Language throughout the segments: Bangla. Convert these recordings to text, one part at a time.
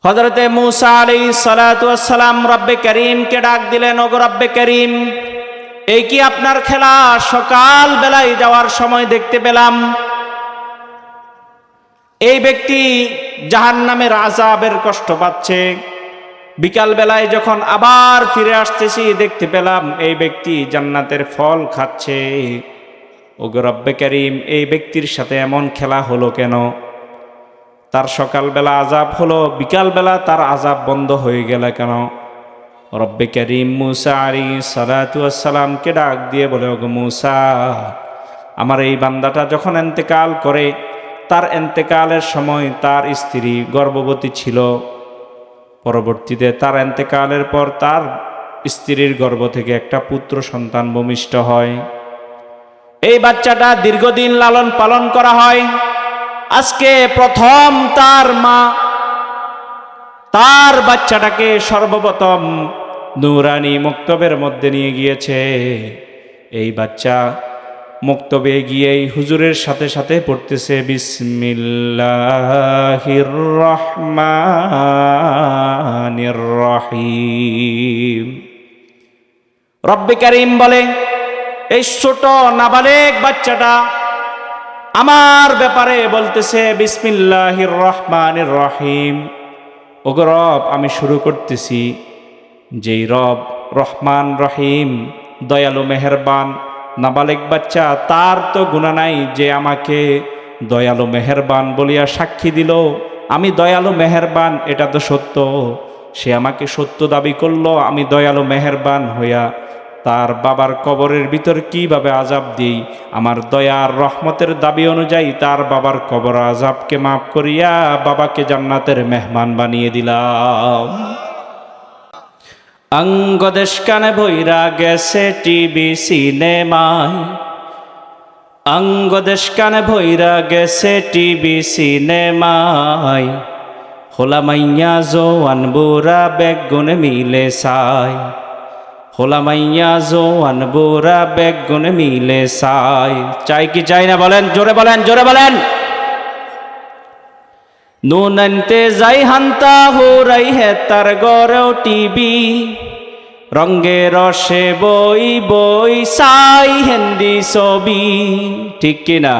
হযরতে মূসা আলাইহিস সালাতু ওয়াস সালাম রব্বে করিমকে ডাক দিলেন, ওগো রব্বে করিম, এই কি আপনার খেলা? সকাল বেলায় যাওয়ার সময় দেখতে পেলাম এই ব্যক্তি জাহান্নামের আযাবের কষ্ট পাচ্ছে। বিকাল বেলায় যখন আবার ফিরে আসতেছি দেখতে পেলাম এই ব্যক্তি জান্নাতের ফল খাচ্ছে। ওগো রব্বে করিম, এই ব্যক্তির সাথে এমন খেলা হলো কেন? তার সকালবেলা আযাব হলো, বিকালবেলা তার আযাব বন্ধ হয়ে গেল কেন? রব্বে করিম মূসা আলাইহিস সালাতু ওয়াস সালামকে ডাক দিয়ে বলে, ওগো মূসা, আমার এই বান্দাটা যখন ইন্তেকাল করে, তার ইন্তেকালের সময় তার স্ত্রী গর্ভবতী ছিল। পরবর্তীতে তার ইন্তেকালের পর তার স্ত্রীর গর্ভ থেকে একটা পুত্র সন্তান ভূমিষ্ঠ হয়। এই বাচ্চাটা দীর্ঘদিন লালন পালন করা হয়। আজকে প্রথম তার মা তার বাচ্চাটাকে সর্বপ্রথম নূরানি মক্তবের মধ্যে নিয়ে গিয়েছে। এই বাচ্চা মক্তবে গিয়েই হুজুরের সাথে সাথে পড়তেছে বিসমিল্লাহির রহমানির রহিম। রব্বে করিম বলে, এই ছোট নাবালেগ বাচ্চাটা আমার ব্যাপারে বলতেছে বিসমিল্লাহির রহমানির রহিম। ওগো রব, আমি শুরু করতেছি যেই রব রহমান রহিম, দয়ালু মেহেরবান। নাবালেগ বাচ্চা, তার তো গুনাহ নাই যে আমাকে দয়ালু মেহেরবান বলিয়া সাক্ষী দিল। আমি দয়ালু মেহেরবান, এটা তো সত্য। সে আমাকে সত্য দাবি করলো, আমি দয়ালু মেহেরবান হইয়া তার বাবার কবরের ভিতর কিভাবে আযাব দিই, আমার দয়ার রহমতের দাবি অনুযায়ী তার বাবার কবর আযাবকে মাফ করিয়া বাবাকে জান্নাতের মেহমান বানিয়ে দিলাম। অঙ্গদেশ কানে ভৈরা গেছে টিভি সিনেমায়, অঙ্গদেশ কানে ভৈরা গেছে টিভি সিনেমায়। হোলা মাইয়া জোয়ান বুড়া বেগুন মিলে সাই, হোলা মাইয়া জোয়ান বুড়া বেগুন মিলে সাই। চাই কি চাই না বলেন? জোরে বলেন, জোরে বলেন। নুন আনতে যাই হান্তা হুরাই হে তার গড়েও টিভি, রঙ্গে রসে বই বই সাই হিন্দি ছবি। ঠিক কিনা?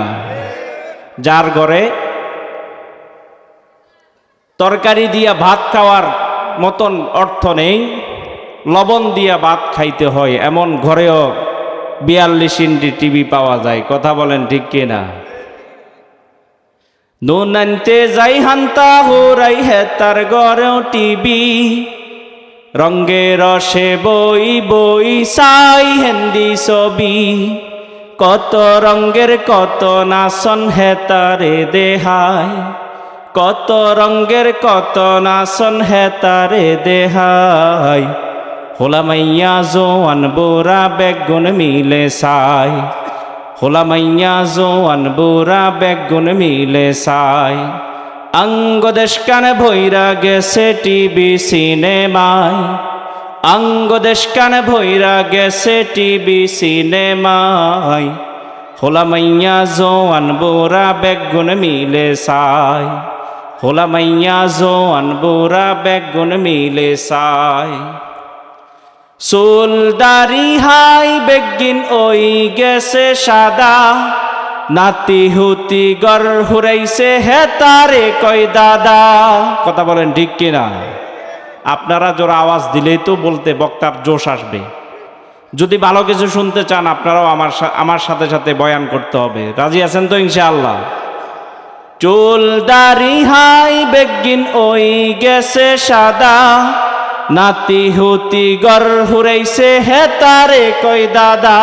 যার ঘরে তরকারি দিয়া ভাত খাওয়ার মতন অর্থ নেই, লবণ দিয়া ভাত খাইতে হয়, এমন ঘরেও 42 ইঞ্চি টিভি পাওয়া যায়। কথা বলেন ঠিক কিনা? নুন আনতে যাই হান্তা হুরাই হে তার ঘরেও টিভি, রঙ্গে রসে বই বই সাই হিন্দি ছবি। কত রঙ্গের কত নাচন হে তারে দেহাই, কত রঙ্গের কত নাচন হে তারে দেহাই। হোলা মাইয়া জোয়ান বুড়া বেগুন মিলে সাই, হোলা মাইয়া জোয়ান বুড়া বেগুন মিলে সাই। অঙ্গদেশ কানে ভৈরা গেছে টিভি সিনেমায়, অঙ্গদেশ কানে ভৈরা গেছে টিভি সিনেমায়। হোলা মাইয়া জোয়ান বুড়া বেগুন মিলে সাই, হোলা মাইয়া জোয়ান বুড়া বেগুন মিলে সাই। চুল দাড়ি হাই বেগিন ওই গেছে সাদা, নাতি হুতি গর হুরাইছে হে তারে কয় দাদা। কথা বলেন ঠিক কিনা? আপনারা জোরে আওয়াজ দিলেই তো বলতে বক্তার জোশ আসবে। যদি ভালো কিছু শুনতে চান আপনারাও আমার সাথে সাথে বয়ান করতে হবে। রাজি আছেন তো ইনশাআল্লাহ? চুল দাড়ি হাই বেগিন ওই গেছে সাদা, নাতি হুতি গর হুরাইছে হে তারে কয় দাদা।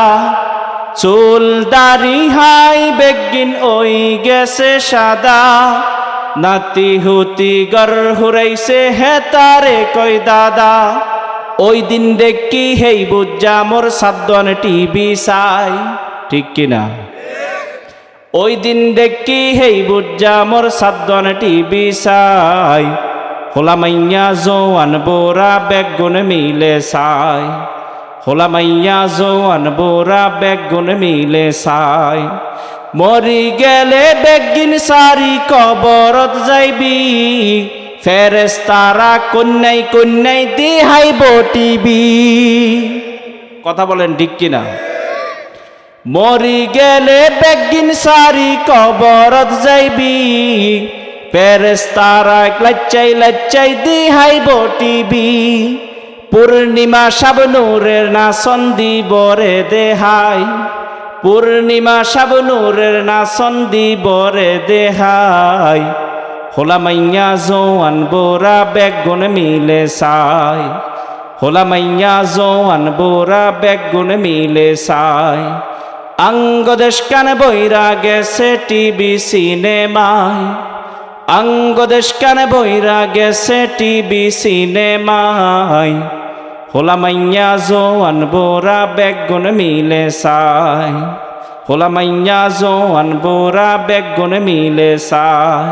চুল দাড়ি হাই বেগিন ওই গেছে সাদা, নাতি হুতি গর হুরাইছে হে তারে কয় দাদা। ওই দিন দেখি হেই বুঝা মোর সাদ্দন টিভি সাই। ঠিক কিনা? ওই দিন দেখি হেই বুঝা মোর সাদ্দন টিভি সাই। হোলা মাইয়া জোয়ান বুড়া বেগুন মিলে সাই, হোলা মাইয়া জোয়ান বুড়া বেগুন মিলে সাই। মরি গেলে বেগিন সারি কবরত যাইবি, ফেরেশতারা কন্যাই কন্যাই দেহাইব টিভি। কথা বলেন ঠিক কিনা? মরি গেলে বেগিন সারি কবরত যাইবি, ফেরেশতারা লাচ্চাই লাচ্চাই দেহাইব টিভি। পূর্ণিমা শাবনূরের নাচন দিবরে দেহাই, পূর্ণিমা শাবনূরের নাচন দিবরে দেহাই। হোলা মাইয়া জোয়ান বোরা বেগুন মিলে সাই, হোলা মাইয়া জোয়ান বোরা বেগুন মিলে সাই। আঙ্গদেশ কান বইরা গেছে টিভি সিনেমায়, আঙ্গদেশ কান বইরা গেছে টিভি সিনেমায়। হোলা মাইয়া জোয়ান বোরা বেগুন মিলে সাই, হোলা মাইয়া জোয়ান বোরা বেগুন মিলে সাই।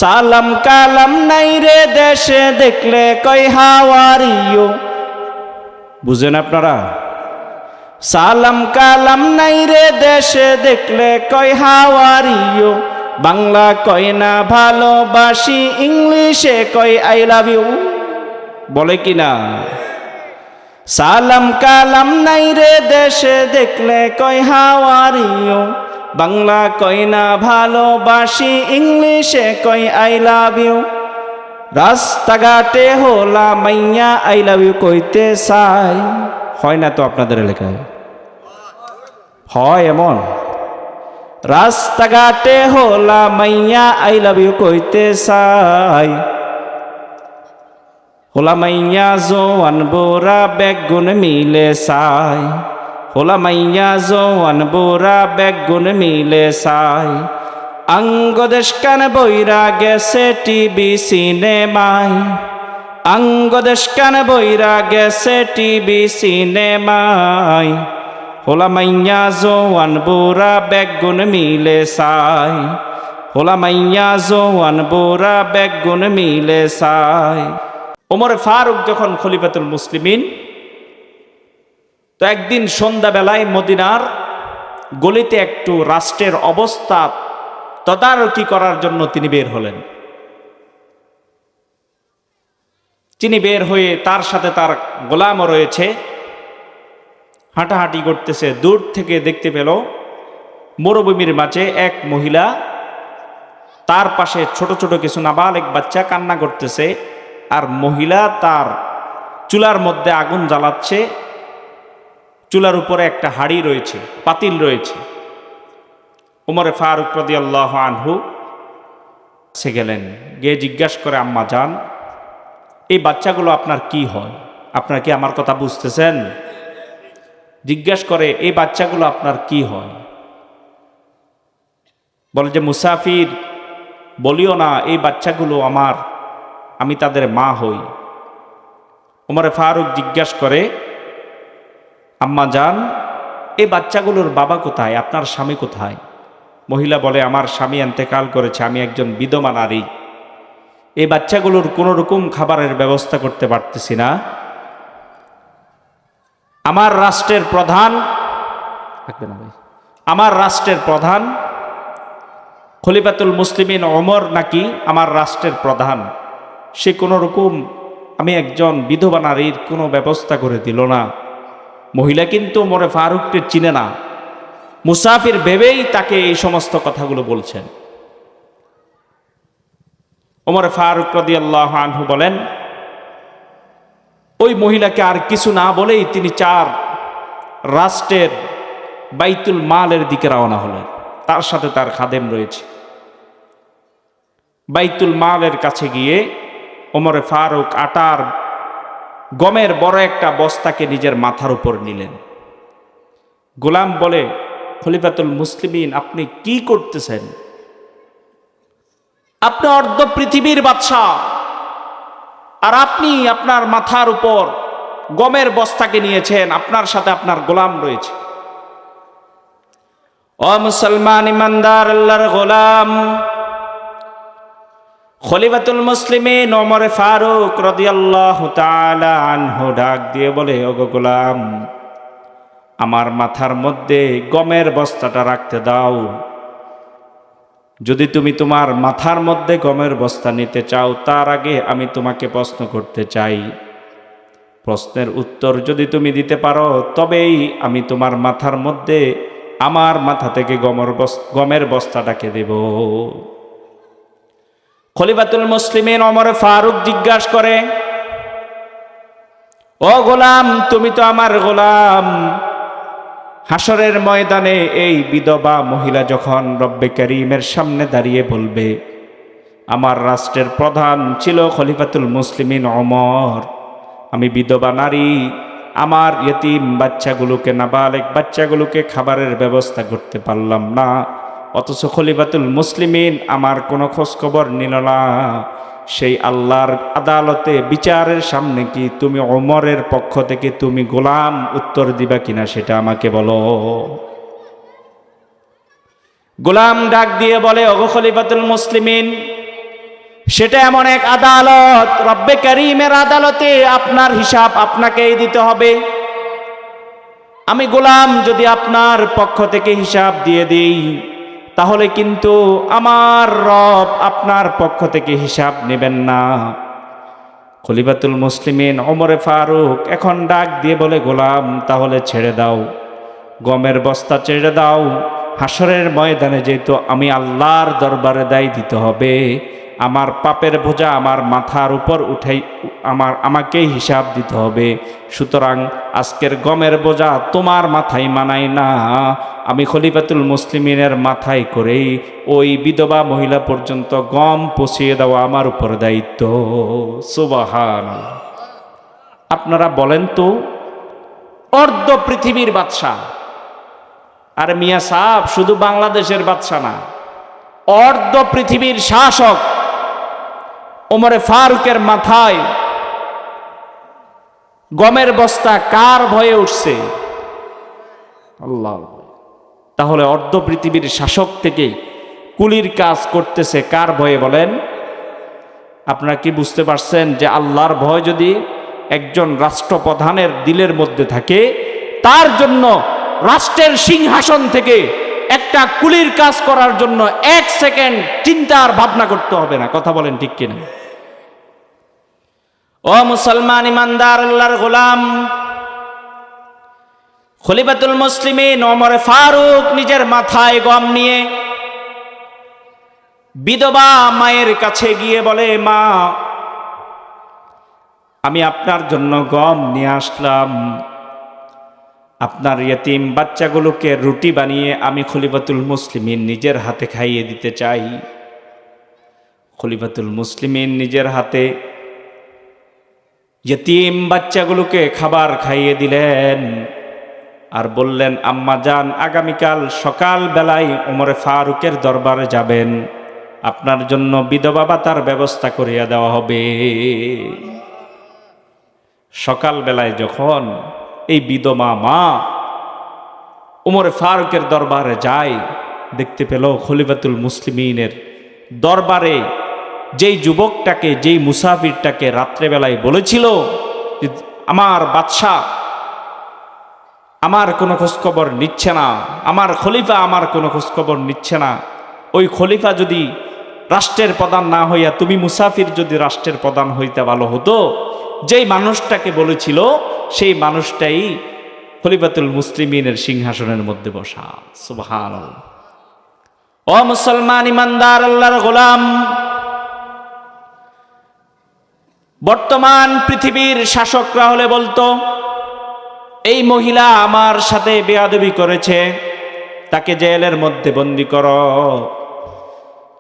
সালাম কালাম নাই রে দেশে দেখলে কই হাওয়ারিও। বুঝেন আপনারা? সালাম কালাম নাই রে দেশে দেখলে কই হাওয়ারিও। বাংলা কয় না ভালোবাসি, ইংলিশে কই আই লাভ ইউ। বলে কি না? সালাম কালাম নাই রে দেশে দেখলে কই হাওয়ারিও। বাংলা কয় না ভালোবাসি, ইংলিশে কই আই লাভ ইউ। রাস্তাঘাটে হোলা মাইয়া আই লাভ ইউ কইতে চাই। হয় না তো আপনাদের এলাকায়? হয় এমন? রাস্তাঘাটে হোলা মাইয়া আই লাভ ইউ কইতে চাই। হোলা মাইয়া জোয়ান বোরা বেগুন মিলে সাই, হোলা মাইয়া জোয়ান বোরা বেগুন মিলে সাই। আঙ্গদেশ কান বইরা গেছে টিভি সিনেমায়, আঙ্গদেশ কান বইরা গেছে টিভি সিনেমায়। হোলা মাইয়া জোয়ান বোরা বেগুন মিলে সাই, হোলা মাইয়া জোয়ান বোরা বেগুন মিলে সাই। ওমর ফারুক যখন খলিফাতুল মুসলিমিন, তো একদিন সন্ধ্যাবেলায় মদিনার গলিতে একটু রাষ্ট্রের অবস্থা তদারকি করার জন্য তিনি বের হলেন। তিনি বের হয়ে তার সাথে তার গোলামও রয়েছে, হাঁটাহাঁটি করতেছে। দূর থেকে দেখতে পেল মরুভূমির মাঝে এক মহিলা, তার পাশে ছোট ছোট কিছু নাবালেগ বাচ্চা কান্না করতেছে, আর মহিলা তার চুলার মধ্যে আগুন জ্বালাচ্ছে। চুলার উপরে একটা হাঁড়ি রয়েছে, পাতিল রয়েছে। ওমরে ফারুক রাদিয়াল্লাহু আনহু সে গেলেন, গিয়ে জিজ্ঞাসা করে, আম্মা জান, এই বাচ্চাগুলো আপনার কি হয়? আপনার কি আমার কথা বুঝতেছেন? জিজ্ঞাসা করে, এই বাচ্চাগুলো আপনার কি হয়? বলে যে, মুসাফির বলিও না, এই বাচ্চাগুলো আমার, আমি তাদের মা হই। ওমরে ফারুক জিজ্ঞাসা করে, আম্মা জান, এই বাচ্চাগুলোর বাবা কোথায়? আপনার স্বামী কোথায়? মহিলা বলে, আমার স্বামী ইন্তেকাল করেছে, আমি একজন বিধবা নারী। এই বাচ্চাগুলোর কোনো রকম খাবারের ব্যবস্থা করতে পারতেছি না। আমার রাষ্ট্রের প্রধান, আমার রাষ্ট্রের প্রধান খলিফাতুল মুসলিমিন ওমর নাকি আমার রাষ্ট্রের প্রধান, সে কোনো রকম আমি একজন বিধবা নারীর কোনো ব্যবস্থা করে দিল না। মহিলা কিন্তু ওমরে ফারুককে চিনে না, মুসাফির ভেবেই তাকে এই সমস্ত কথাগুলো বলছেন। ওমরে ফারুক রাদিয়াল্লাহু আনহু বলেন, ওই মহিলাকে আর কিছু না বলেই তিনি চার রাষ্ট্রের বাইতুল মালের দিকে রওনা হলেন। তার সাথে তার খাদেম রয়েছে। বাইতুল মালের কাছে গিয়ে ওমরে ফারুক আটার গমের বড় একটা বস্তাকে নিজের মাথার উপর নিলেন। গোলাম বলে, খলিফাতুল মুসলিমিন, আপনি কি করতেছেন? আপনি অর্ধ পৃথিবীর বাদশা, আর আপনি আপনার মাথার উপর গমের বস্তাকে নিয়েছেন, আপনার সাথে আপনার গোলাম রয়েছে। ও মুসলমান ইমানদার, আল্লাহর গোলাম, খলিফাতুল মুসলিমিন ওমর ফারুক রাদিয়াল্লাহু তাআলা আনহু ডাক দিয়ে বলে, ওগো গোলাম, আমার মাথার মধ্যে গমের বস্তাটা রাখতে দাও। যদি তুমি তোমার মাথার মধ্যে গমের বস্তা নিতে চাও, তার আগে আমি তোমাকে প্রশ্ন করতে চাই। প্রশ্নের উত্তর যদি তুমি দিতে পারো, তবেই আমি তোমার মাথার মধ্যে আমার মাথা থেকে গমের বস্তাটাকে দেব। খলিফাতুল মুসলিমিন ওমর ফারুক জিজ্ঞাসা করে, ও গোলাম, তুমি তো আমার গোলাম। হাসরের ময়দানে এই বিধবা মহিলা যখন রব্বে কারীমের সামনে দাঁড়িয়ে বলবে, আমার রাষ্ট্রের প্রধান ছিল খলিফাতুল মুসলিমিন ওমর, আমি বিধবা নারী, আমার ইয়েতিম বাচ্চাগুলোকে, নাবালেগ বাচ্চাগুলোকে খাবারের ব্যবস্থা করতে পারলাম না, অথচ খলিফাতুল মুসলিমিন আমার কোনো খোঁজখবর নিল না। সেই আল্লাহর আদালতে বিচারের সামনে কি তুমি ওমরের পক্ষ থেকে তুমি গোলাম উত্তর দিবা কিনা সেটা আমাকে বলো। গোলাম ডাক দিয়ে বলে, ওগো খলিফাতুল মুসলিমিন, সেটা এমন এক আদালত, রব্বে কারীমের আদালতে আপনার হিসাব আপনাকেই দিতে হবে। আমি গোলাম যদি আপনার পক্ষ থেকে হিসাব দিয়ে দিই, তাহলে কিন্তু আমার রব আপনার পক্ষ থেকে হিসাব নেবেন না। খলিফাতুল মুসলিমিন ওমরে ফারুক এখন ডাক দিয়ে বলে, গোলাম তাহলে ছেড়ে দাও, গমের বস্তা ছেড়ে দাও। হাসরের ময়দানে যেহেতু আমি আল্লাহর দরবারে দায় দিতে হবে, আমার পাপের বোঝা আমার মাথার উপর আমাকেই হিসাব দিতে হবে। সুতরাং আজকের গমের বোঝা তোমার মাথায় মানায় না, আমি খলিফাতুল মুসলিমিনের মাথায় করেই ওই বিধবা মহিলা পর্যন্ত গম পৌঁছিয়ে দেওয়া আমার উপর দায়িত্ব। সুবহানাল্লাহ। আপনারা বলেন তো, অর্ধ পৃথিবীর বাদশা, আর মিয়া সাহেব শুধু বাংলাদেশের বাদশা না, অর্ধ পৃথিবীর শাসক ওমরে ফারুকের মাথায় গমের বস্তা কার ভয়ে উঠছে? আল্লাহ। তাহলে অর্ধ পৃথিবীর শাসক থেকে কুলির কাজ করতেছে কার ভয়ে বলেন? আপনারা কি বুঝতে পারছেন যে আল্লাহর ভয় যদি একজন রাষ্ট্রপ্রধানের দিলের মধ্যে থাকে, তার জন্য রাষ্ট্রের সিংহাসন থেকে একটা কুলির কাজ করার জন্য 1 সেকেন্ড চিন্তা আর ভাবনা করতে হবে না। কথা বলেন ঠিক কিনা? ও মুসলমান ইমানদার আল্লাহর গোলাম, খলিফাতুল মুসলিমিন ওমর ফারুক নিজের মাথায় গম নিয়ে বিধবা মায়ের কাছে গিয়ে বলে, মা, আমি আপনার জন্য গম নিয়ে আসলাম, আপনার ইয়েতিম বাচ্চাগুলোকে রুটি বানিয়ে আমি খলিফাতুল মুসলিমিন নিজের হাতে খাইয়ে দিতে চাই। খলিফাতুল মুসলিমিন নিজের হাতে ইয়েতিম বাচ্চাগুলোকে খাবার খাইয়ে দিলেন আর বললেন, আম্মা জান, আগামীকাল সকাল বেলায় ওমরে ফারুকের দরবারে যাবেন, আপনার জন্য বিধবা ভাতার ব্যবস্থা করিয়া দেওয়া হবে। সকাল বেলায় যখন এই বিধবা মা ওমরে ফারুকের দরবারে যায়, দেখতে পেল খলিফাতুল মুসলিমিনের দরবারে যেই যুবকটাকে, যেই মুসাফিরটাকে রাত্রেবেলায় বলেছিল আমার বাদশা আমার কোনো খোঁজখবর নিচ্ছে না, আমার খলিফা আমার কোনো খোঁজখবর নিচ্ছে না, ওই খলিফা যদি রাষ্ট্রের প্রধান না হইয়া তুমি মুসাফির যদি রাষ্ট্রের প্রধান হইতে ভালো হতো, যেই মানুষটাকে বলেছিল সেই মানুষটাই খলিফাতুল মুসলিমিনের সিংহাসনের মধ্যে বসা। সুবহানাল্লাহ। ও মুসলমান ইমানদার আল্লাহর গোলাম, বর্তমান পৃথিবীর শাসকরা হলে বলতো, এই মহিলা আমার সাথে বেয়াদবি করেছে, তাকে জেলের মধ্যে বন্দী করো।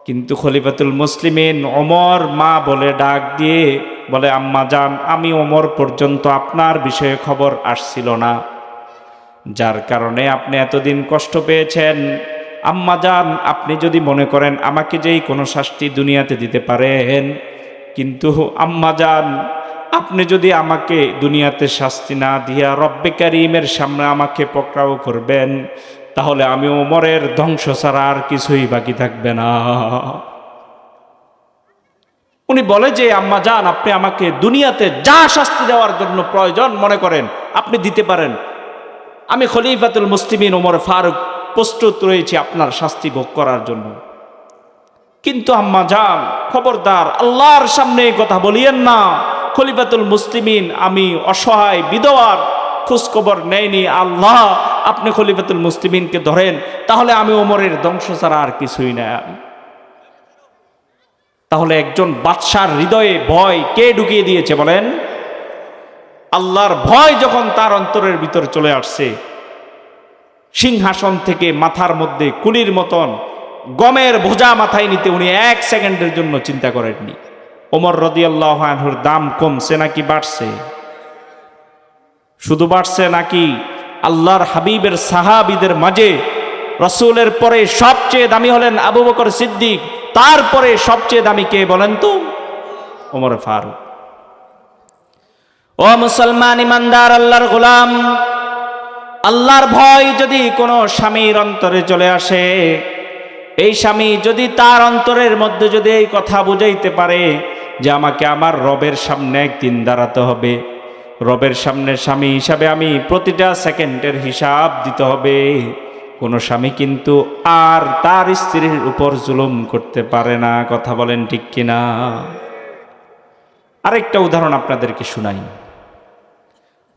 কিন্তু খলিফাতুল মুসলিমিন ওমর মা বলে ডাক দিয়ে বলে, আম্মা জান, আমি ওমর পর্যন্ত আপনার বিষয়ে খবর আসছিল না, যার কারণে আপনি এতদিন কষ্ট পেয়েছেন। আম্মা জান, আপনি যদি মনে করেন আমাকে যেই কোনো শাস্তি দুনিয়াতে দিতে পারেন, কিন্তু আম্মা জান, আপনি যদি আমাকে দুনিয়াতে শাস্তি না দিয়া রব্বে কারীমের সামনে আমাকে পকড়াও করবেন, তাহলে আমি ওমরের ধ্বংস ছাড়া আর কিছুই বাকি থাকবে না। উনি বলে যে, আম্মা জান, আপনি আমাকে দুনিয়াতে যা শাস্তি দেওয়ার জন্য প্রয়োজন মনে করেন আপনি দিতে পারেন, আমি খলিফাতুল মুসলিমিন ওমর ফারুক প্রস্তুত রয়েছি আপনার শাস্তি ভোগ করার জন্য। কিন্তু আম্মা যান, খবরদার, আল্লাহর সামনে এই কথা বলিয়েন না। খলিফাতুল মুসলিমিন, আমি অসহায় বিধবার, খোঁজ খবর নেয়নি। আল্লাহ, আপনি খলিফাতুল মুসলিমিনকে ধরেন, তাহলে আমি ওমরের ধ্বংস ছাড়া আর কিছুই না। তাহলে একজন বাদশার হৃদয়ে ভয় কে ঢুকিয়ে দিয়েছে বলেন? আল্লাহর ভয় যখন তার অন্তরের ভিতর চলে আসছে, সিংহাসন থেকে মাথার মধ্যে কুলির মতন গমের বোঝা মাথায় নিতে উনি 1 সেকেন্ডের জন্য চিন্তা করেননি। ওমর রাদিয়াল্লাহু আনহুর দাম কমছে নাকি বাড়ছে? শুধু বাড়ছে নাকি আল্লাহর হাবিবের সাহাবীদের মাঝে রাসূলের পরে সবচেয়ে দামি হলেন আবু বকর সিদ্দিক, তারপরে সবচেয়ে দামি কে বলেন তো? ওমর ফারুক। ও মুসলমান ইমানদার, আল্লাহর গোলাম, আল্লাহর ভয় যদি কোনো স্বামীর অন্তরে চলে আসে, এই স্বামী যদি তার অন্তরের মধ্যে যদি এই কথা বুঝাইতে পারে যে আমাকে আমার রবের সামনে একদিন দাঁড়াতে হবে, রবের সামনে স্বামী হিসাবে আমি প্রতিটা সেকেন্ডের হিসাব দিতে হবে, কোনো স্বামী কিন্তু আর তার স্ত্রীর উপর জুলুম করতে পারে না। কথা বলেন ঠিক কিনা? আরেকটা উদাহরণ আপনাদেরকে শুনাই।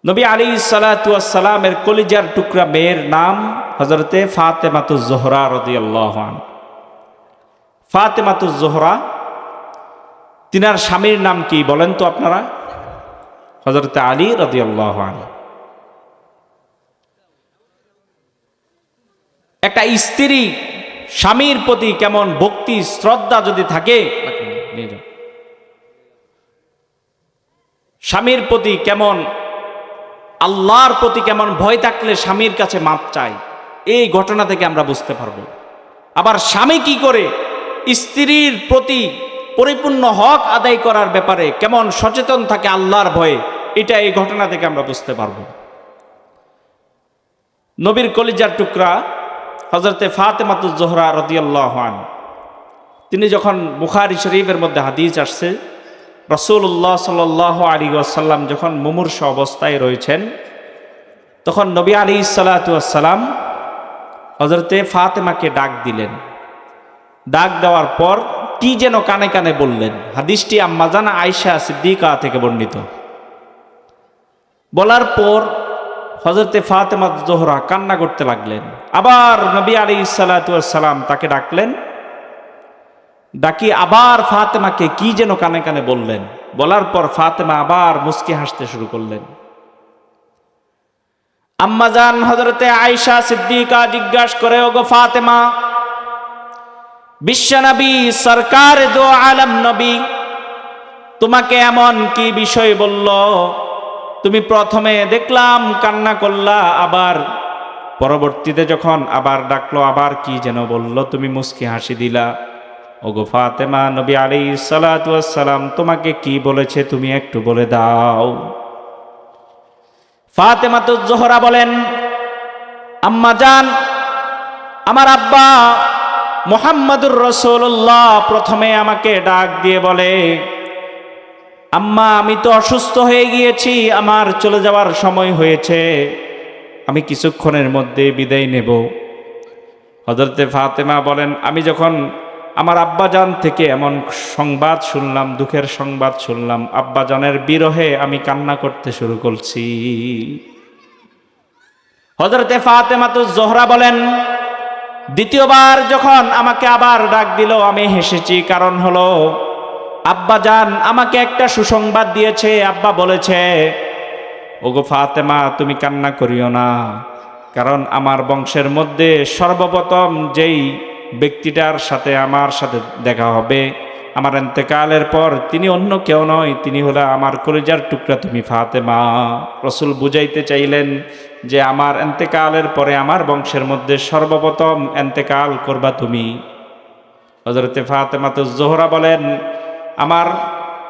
নবী আলাইহিস সালাতু ওয়াস সালামের কলিজার টুকরা মেয়ের নাম হযরতে ফাতেমাতুজ জোহরা রাদিয়াল্লাহু আনহা। ফাতেমাতুজ জোহরা, তিনার স্বামীর নাম কি বলেন তো আপনারা? হযরতে আলী রাদিয়াল্লাহু আনহু। একটা স্ত্রী স্বামীর প্রতি কেমন ভক্তি শ্রদ্ধা যদি থাকে, স্বামীর প্রতি কেমন, আল্লাহর প্রতি কেমন ভয় থাকলে স্বামীর কাছে মাপ চায়, এই ঘটনা থেকে আমরা বুঝতে পারবো। আবার স্বামী কি করে স্ত্রীর প্রতি পরিপূর্ণ হক আদায় করার ব্যাপারে কেমন সচেতন থাকে আল্লাহর ভয়ে, এটা এই ঘটনা থেকে আমরা বুঝতে পারবো। নবীর কলিজার টুকরা হযরতে ফাতেমাতুজ জোহরা রাদিয়াল্লাহু আনহা, তিনি যখন বুখারী শরীফের মধ্যে হাদিস আসছে, রাসূলুল্লাহ সাল্লাল্লাহু আলাইহি ওয়াসাল্লাম যখন মুমূর্ষ অবস্থায় রয়েছেন, তখন নবী আলাইহিস সালাতু ওয়াস সালাম হযরতে ফাতেমাকে ডাক দিলেন। ডাক দেওয়ার পর কি যেন কানে কানে বললেন। হাদিসটি আম্মাজান আয়েশা সিদ্দিকা থেকে বর্ণিত। বলার পর হযরতে ফাতেমা জোহরা কান্না করতে লাগলেন। আবার নবী আলাইহিস সালাতু ওয়াস সালাম তাকে ডাকলেন। ডাকি আবার ফাতেমাকে কি যেন কানে কানে বললেন। বলার পর ফাতেমা আবার মুস্কি হাসতে শুরু করলেন। আম্মাজান হযরতে আয়েশা সিদ্দিকা জিজ্ঞাসা করে, ওগো ফাতেমা, বিশ্বনবী সরকার দো আলম নবী তোমাকে এমন কি বিষয় বলল? তুমি প্রথমে দেখলাম কান্না করলা, আবার পরবর্তীতে যখন আবার ডাকলো আবার কি যেন বলল, তুমি মুস্কি হাসি দিলা। ওগো ফাতেমা, নবী আলাইহিস সালাতু ওয়াস সালাম তোমাকে কি বলেছে তুমি একটু বলে দাও। ফাতেমাতুজ জোহরা বলেন, আম্মা জান, আমার আব্বা মুহাম্মাদুর রাসূলুল্লাহ প্রথমে আমাকে ডাক দিয়ে বলে, আম্মা আমি তো অসুস্থ হয়ে গিয়েছি, আমার চলে যাওয়ার সময় হয়েছে, আমি কিছুক্ষণের মধ্যে বিদায় নেব। হযরতে ফাতেমা বলেন, আমি যখন আমার আব্বাজান থেকে এমন সংবাদ শুনলাম, দুঃখের সংবাদ শুনলাম, আব্বাজানের বিরহে আমি কান্না করতে শুরু করছি। হযরতে ফাতেমাতুজ জোহরা বলেন, দ্বিতীয়বার যখন আমাকে আবার ডাক দিল আমি হেসেছি, কারণ হলো আব্বাজান আমাকে একটা সুসংবাদ দিয়েছে। আব্বা বলেছে, ওগো ফাতেমা তুমি কান্না করিও না, কারণ আমার বংশের মধ্যে সর্বপ্রথম যেই ব্যক্তিটার সাথে আমার সাথে দেখা হবে আমার ইন্তেকালের পর, তিনি অন্য কেউ নয়, তিনি হলো আমার কলিজার টুকরা তুমি ফাতেমা। রাসূল বুঝাইতে চাইলেন যে আমার ইন্তেকালের পরে আমার বংশের মধ্যে সর্বপ্রথম ইন্তেকাল করবা তুমি। হযরতে ফাতেমাতুজ জোহরা বলেন, আমার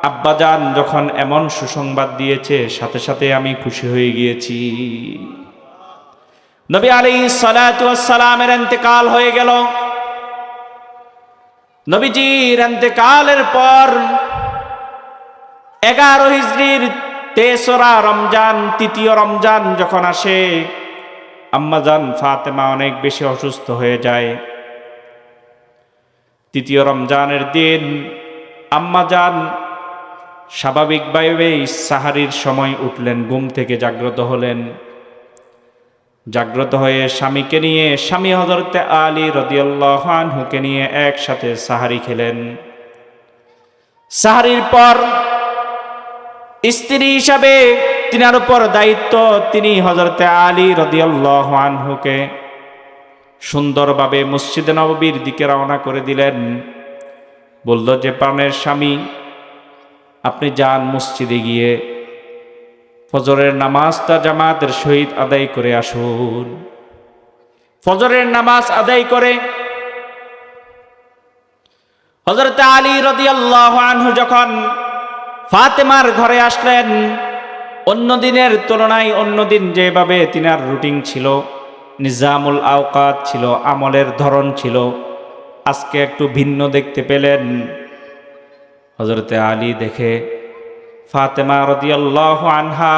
আব্বাজান যখন এমন সুসংবাদ দিয়েছে সাথে সাথে আমি খুশি হয়ে গিয়েছি। নবী আলাইহিস সালাতু ওয়াস সালামের ইন্তেকাল হয়ে গেল। নবীজির ইন্তেকালের পর 11 হিজরির 3রা রমজান, তৃতীয় রমজান যখন আসে, আম্মাজান ফাতেমা অনেক বেশি অসুস্থ হয়ে যায়। তৃতীয় রমজানের দিন আম্মাজান স্বাভাবিকভাবেই সাহারির সময় উঠলেন, ঘুম থেকে জাগ্রত হলেন। জাগ্রত হয়ে স্বামীকে নিয়ে, স্বামী হযরতে আলী রাদিয়াল্লাহু আনহুকে নিয়ে একসাথে সাহারি খেলেন। সাহারির পর স্ত্রী হিসাবে তিনার উপর দায়িত্ব, তিনি হযরতে আলী রাদিয়াল্লাহু আনহুকে সুন্দরভাবে মসজিদে নববীর দিকে রওনা করে দিলেন। বলল যে, প্রাণের স্বামী, আপনি যান মসজিদে গিয়ে ফজরের নামাজটা জামাতের সহিত আদায় করে আসুন। ফজরের নামাজ আদায় করে হযরত আলী রাদিয়াল্লাহু আনহু যখন ফাতেমার ঘরে আসলেন, অন্য দিনের তুলনায় অন্যদিন যেভাবে তিনার রুটিন ছিল, নিজামুল আওকাত ছিল, আমলের ধরন ছিল, আজকে একটু ভিন্ন দেখতে পেলেন। হযরতে আলী দেখে ফাতেমা রাদিয়াল্লাহু আনহা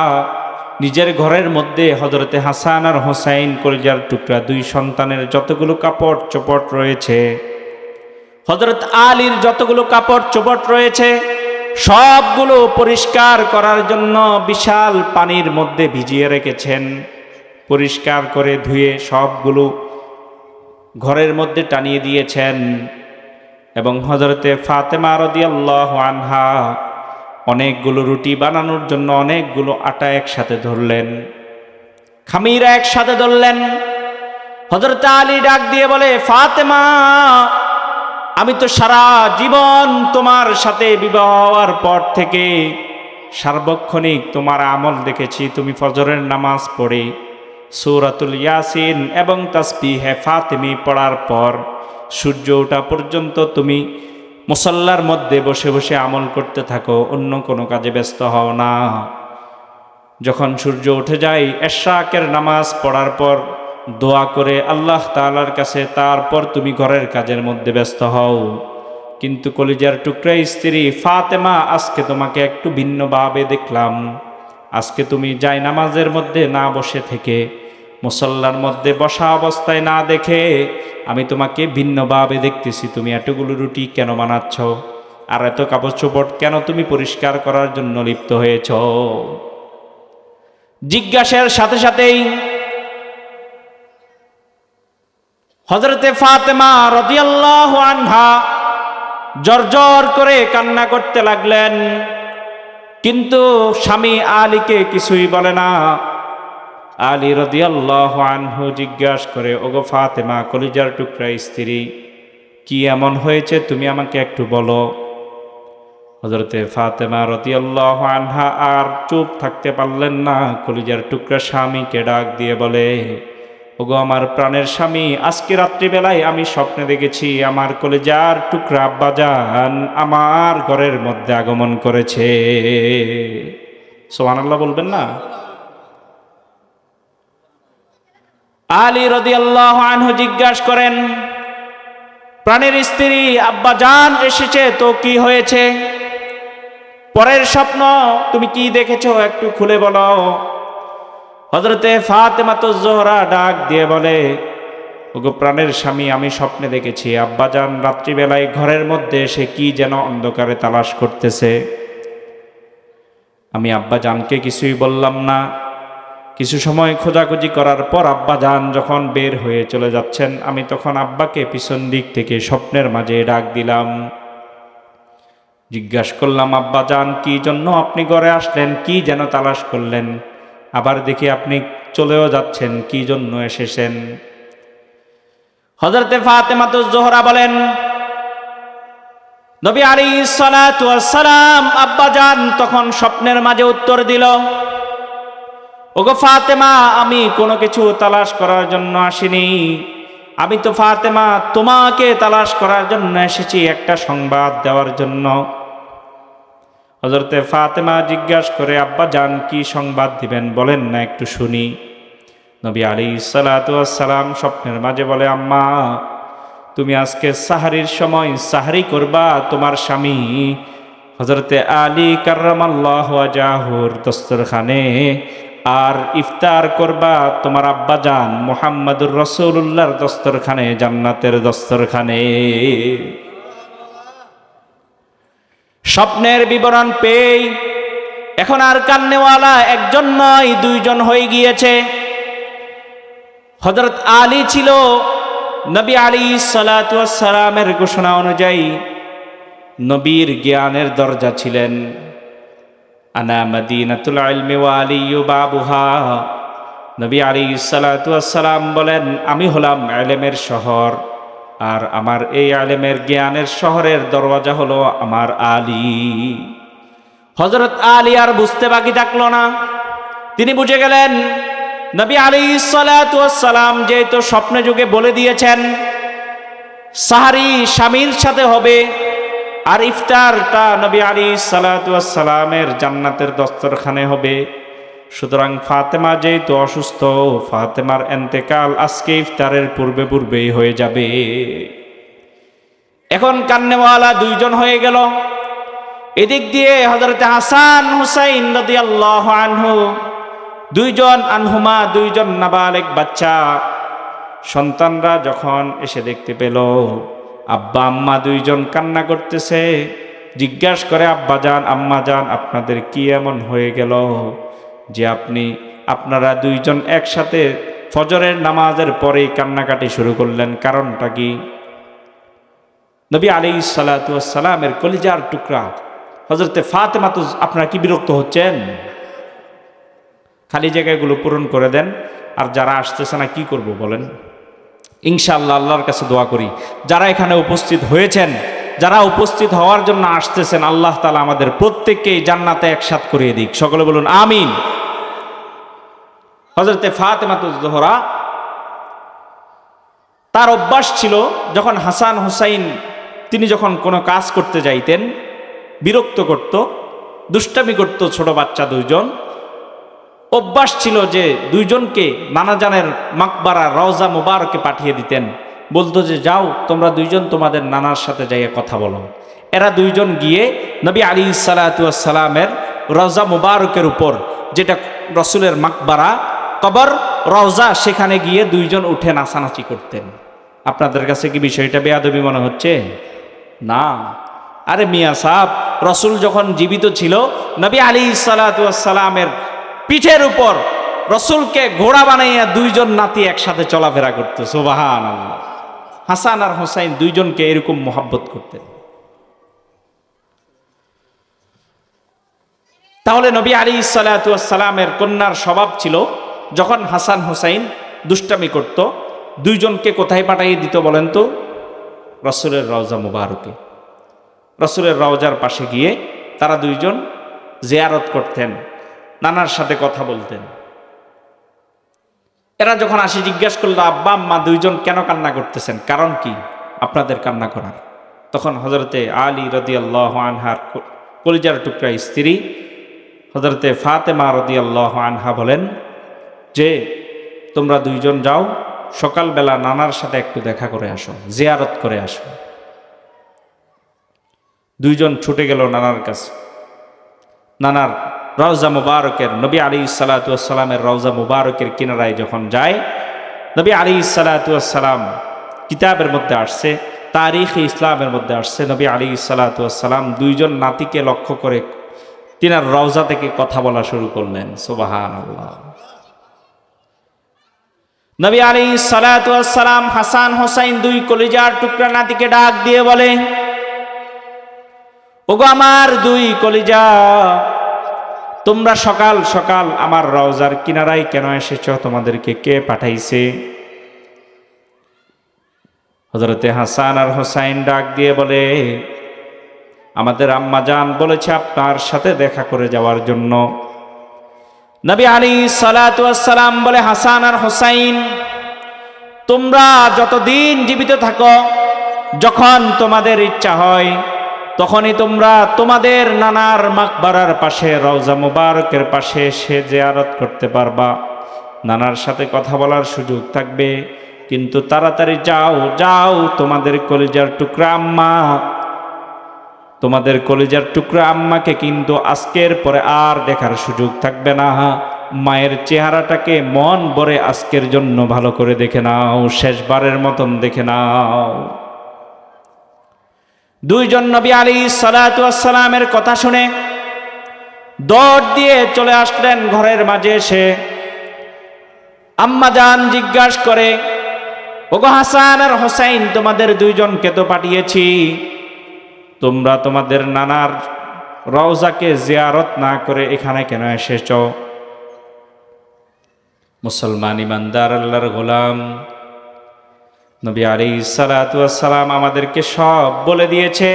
নিজের ঘরের মধ্যে হযরতে হাসান আর হোসাইন কলিজার টুকরা দুই সন্তানের যতগুলো কাপড় চোপড় রয়েছে, হযরত আলীর যতগুলো কাপড় চোপড় রয়েছে, সবগুলো পরিষ্কার করার জন্য বিশাল পানির মধ্যে ভিজিয়ে রেখেছেন। পরিষ্কার করে ধুয়ে সবগুলো ঘরের মধ্যে টানিয়ে দিয়েছেন। এবং হযরতে ফাতেমা রাদিয়াল্লাহু আনহা অনেকগুলো রুটি বানানোর জন্য অনেকগুলো আটা একসাথে ধরলেন, খামির একসাথে ধরলেন। হযরতে আলী ডাক দিয়ে বলে, ফাতেমা, আমি তো সারা জীবন তোমার সাথে বিবাহ হওয়ার পর থেকে সার্বক্ষণিক তোমার আমল দেখেছি। তুমি ফজরের নামাজ পড়ে সূরাতুল ইয়াসিন এবং তাসবিহে ফাতিমি পড়ার পর সূর্য ওঠা পর্যন্ত তুমি মুসাল্লার মধ্যে বসে বসে আমল করতে থাকো, অন্য কোনো কাজে ব্যস্ত হও না। যখন সূর্য উঠে যায়, ইশরাকের নামাজ পড়ার পর দোয়া করে আল্লাহ তাআলার কাছে, তারপর তুমি ঘরের কাজের মধ্যে ব্যস্ত হও। কিন্তু কলিজার টুকরা স্ত্রী ফাতেমা, আজকে তোমাকে একটু ভিন্নভাবে দেখলাম। আজকে তুমি জায়নামাজের মধ্যে না বসে থেকে, মুসল্লার মধ্যে বসা অবস্থায় না দেখে আমি তোমাকে ভিন্নভাবে দেখতেছি। তুমি এতগুলো রুটি কেন বানাচ্ছ? আর এত কাপড় চোপড় কেন তুমি পরিষ্কার করার জন্য লিপ্ত হয়েছ? জিজ্ঞাসার সাথে সাথেই হযরতে ফাতেমা রাদিয়াল্লাহু আনহা জর্জর করে কান্না করতে লাগলেন, কিন্তু স্বামী আলীকে কিছুই বলে না। আলী রাদিয়াল্লাহু আনহু জিজ্ঞাসা করে, ওগো ফাতেমা, কলিজার টুকরা স্ত্রী, কি এমন হয়েছে তুমি আমাকে একটু বলো। হযরতে ফাতেমা রাদিয়াল্লাহু আনহা আর চুপ থাকতে পারলেন না, কলিজার টুকরা স্বামীকে ডাক দিয়ে বলে, ওগো আমার প্রাণের স্বামী, আজকে রাত্রিবেলায় আমি স্বপ্নে দেখেছি আমার কলিজার টুকরা আব্বাজান আমার ঘরের মধ্যে আগমন করেছে। সুবহানাল্লাহ বলবেন না? আলী রাদিয়াল্লাহু আনহু জিজ্ঞাসা করেন, প্রাণের স্ত্রী, আব্বাজান এসেছে তো কি হয়েছে? পরের স্বপ্ন তুমি কি দেখেছো একটু খুলে বলো। হযরতে ফাতেমাতুজ জোহরা ডাক দিয়ে বলে, ওগো প্রাণের স্বামী, আমি স্বপ্নে দেখেছি আব্বাজান রাত্রিবেলায় ঘরের মধ্যে এসে কি যেন অন্ধকারে তালাশ করতেছে। আমি আব্বাজানকে কিছুই বললাম না। কিছু সময় খোঁজাখুঁজি করার পর আব্বাজান যখন বের হয়ে চলে যাচ্ছেন, আমি তখন আব্বাকে পিছন দিক থেকে স্বপ্নের মাঝে ডাক দিলাম। জিজ্ঞাসা করলাম, আব্বাজান, কি জন্য আপনি ঘরে আসলেন? কি যেন তালাশ করলেন? আবার দেখি আপনি চলেও যাচ্ছেন, কি জন্য এসেছেন? হযরতে ফাতেমাতুজ জোহরা বলেন, নবী আলাইহিস সালাতু ওয়াস সালাম, আব্বাজান তখন স্বপ্নের মাঝে উত্তর দিল, ওগো ফাতেমা, আমি কোনো কিছু তালাশ করার জন্য আসিনি। আমি তো ফাতেমা তোমাকে তালাশ করার জন্য এসেছি, একটা সংবাদ দেওয়ার জন্য। হযরতে ফাতেমা জিজ্ঞাসা করে, আব্বাজান কি সংবাদ দিবেন বলেন না, একটু শুনি। নবী আলাইহিস সালাতু ওয়াস সালাম স্বপ্নের মাঝে বলে, আম্মা, তুমি আজকে সাহারির সময় সাহারি করবা তোমার স্বামী হযরতে আলী কাররামাল্লাহু ওয়াজহুর দস্তরখানে, আর ইফতার করবা তোমার আব্বাজান মুহাম্মদুর রাসূলুল্লাহর দস্তরখানে, জান্নাতের দস্তরখানে। স্বপ্নের বিবরণ পেয়ে এখন আর কান্নেওয়ালা একজন নয়, দুইজন হয়ে গিয়েছে। হযরত আলী ছিল নবী আলাইহিস সালাতু ওয়াস সালামের ঘোষণা অনুযায়ী নবীর জ্ঞানের দরজা ছিলেন। আনা মদিনাতুল ইলমি ওয়া আলিয়্যু বাবুহা। নবী আলাইহিস সালাতু ওয়াস সালাম বলেন, আমি হলাম ইলমের শহর, আর আমার এই ইলমের জ্ঞানের শহরের দরওয়াজা হলো আমার আলী। হযরত আলী আর বুঝতে বাকি থাকলো না, তিনি বুঝে গেলেন নবী আলাইহিস সালাতু ওয়াস সালাম যেহেতু স্বপ্নে যুগে বলে দিয়েছেন সাহারি স্বামীর সাথে হবে আর ইফতারটা নবী আলাইহিস সালাতু ওয়াস সালামের জান্নাতের দস্তরখানে হবে, সুতরাং ফাতেমা যেহেতু অসুস্থ, ফাতেমার ইন্তেকাল আজকে ইফতারের পূর্বে পূর্বেই হয়ে যাবে। এখন কান্নেওয়ালা দুইজন হয়ে গেল। এদিক দিয়ে হযরত হাসান হুসাইন রাদিয়াল্লাহু আনহু দুইজন আনহুমা, দুইজন নাবালেগ বাচ্চা সন্তানরা যখন এসে দেখতে পেল আব্বা আম্মা দুইজন কান্না করতেছে, জিজ্ঞাসা করে, আব্বা যান আম্মা যান আপনাদের কি এমন হয়ে গেল যে আপনারা দুইজন একসাথে ফজরের নামাজের পরেই কান্নাকাটি শুরু করলেন, কারণটা কি? নবী আলাইহিস সালাতু ওয়াস সালামের কলিজার টুকরা হযরতে ফাতেমা, তো আপনারা কি বিরক্ত হচ্ছেন? খালি জায়গাগুলো পূরণ করে দেন। আর যারা আসতেছে না কি করব বলেন? ইনশাআল্লাহ আল্লাহর কাছে দোয়া করি যারা এখানে উপস্থিত হয়েছেন, যারা উপস্থিত হওয়ার জন্য আসতেছেন, আল্লাহ তাআলা আমাদের প্রত্যেককেই জান্নাতে একসাথ করিয়ে দিক। সকলে বলুন আমিন। হযরতে ফাতেমাতুজ জোহরা, তার অভ্যাস ছিল যখন হাসান হুসাইন তিনি যখন কোনো কাজ করতে যাইতেন, বিরক্ত করত, দুষ্টামি করত ছোট বাচ্চা দুইজন, অভ্যাস ছিল যে দুইজনকে নানাজানের মাকবারা রওজা মুবারকে পাঠিয়ে দিতেন, বলতো যে যাও তোমরা দুইজন তোমাদের নানার সাথে যাইয়া কথা বলো। এরা দুইজন গিয়ে নবী আলাইহিস সালাতু ওয়াস সালামের রওজা মুবারকের উপর, যেটা রসুলের মাকবারা কবর রওজা, সেখানে গিয়ে দুইজন উঠে নাচানাচি করতেন। আপনাদের কাছে কি বিষয়টা বেয়াদবি মনে হচ্ছে? না। আরে মিয়া সাহেব, রসুল যখন জীবিত ছিল নবী আলাইহিস সালাতু ওয়াস সালামের পিঠের উপর রসুলকে ঘোড়া বানাইয়া দুইজন নাতি একসাথে চলাফেরা করতো। সুবহানাল্লাহ। হাসান আর হুসাইন দুইজনকে এরকম মোহাব্বত করতেন। তাহলে নবী আলাইহিস সালাতু ওয়াস সালামের কন্যার স্বভাব ছিল যখন হাসান হুসাইন দুষ্টামি করত, দুইজনকে কোথায় পাঠিয়ে দিত বলেন তো? রসুলের রওজা মুবারকে। রসুলের রওজার পাশে গিয়ে তারা দুইজন জিয়ারত করতেন, নানার সাথে কথা বলতেন। এরা যখন আসি জিজ্ঞাসা করলো, আব্বা আম্মা দুইজন কেন কান্না করতেছেন, কারণ কি আপনাদের কান্না করার? তখন হযরতে আলী রাদিয়াল্লাহু আনহার কলিজার টুকরা স্ত্রী হযরতে ফাতেমা রাদিয়াল্লাহু আনহা বলেন যে তোমরা দুইজন যাও, সকালবেলা নানার সাথে একটু দেখা করে আসো, জিয়ারত করে আসো। দুইজন ছুটে গেল নানার কাছে। নানার রওজা মুবারকের, নবী আলাইহিস সালাতু ওয়াস সালামের রওজা মুবারকের কিনারায় যখন যায়, নবী আলাইহিস সালাতু ওয়াস সালাম কিতাবের মধ্যে আসছে, তারিখে ইসলামের মধ্যে আসছে, নবী আলাইহিস সালাতু ওয়াস সালাম দুইজন নাতিকে লক্ষ্য করে তিনার রওজা থেকে কথা বলা শুরু করলেন। সুবহানাল্লাহ। নবী আলাইহিস সালাতু ওয়াস সালাম হাসান হুসাইন দুই কলিজার টুকরা নাতিকে ডাক দিয়ে বলে, ওগো আমার দুই কলিজা, তোমরা সকাল সকাল আমার রওজার কিনারায় কেন এসেছ? তোমাদেরকে কে পাঠাইছে? হযরতে হাসান আর হুসাইন ডাক দিয়ে বলে, আমাদের আম্মা জান বলেছে আপনার সাথে দেখা করে যাওয়ার জন্য। নবী আলাইহিস সালাতু ওয়াস সালাম বলে, হাসান আর হুসাইন, তোমরা যতদিন জীবিত থাকো, যখন তোমাদের ইচ্ছা হয় তখনই তোমরা তোমাদের নানার মাকবারার পাশে রওজা মুবারকের পাশে এসে জিয়ারত করতে পারবা, নানার সাথে কথা বলার সুযোগ থাকবে। কিন্তু তাড়াতাড়ি যাও, যাও, তোমাদের কলিজার টুকরা আম্মা, তোমাদের কলিজার টুকরা আম্মাকে কিন্তু আজকের পরে আর দেখার সুযোগ থাকবে না। মায়ের চেহারাটাকে মন ভরে আজকের জন্য ভালো করে দেখে নাও, শেষবারের মতন দেখে নাও। দুইজন নবী আলাইহিস সালাতু ওয়াস সালামের কথা শুনে দৌড় দিয়ে চলে আসলেন ঘরের মাঝে এসে আম্মা জান জিজ্ঞাসা করে, ওগো হাসান আর হোসাইন, তোমাদের দুইজনকে তো পাঠিয়েছি, তোমরা তোমাদের নানার রওজাকে জিয়ারত না করে এখানে কেন এসেছ? মুসলমান ইমানদার আল্লাহর গোলাম নবী আলাইহিস সালাতু ওয়াস সালাম আমাদেরকে সব বলে দিয়েছে।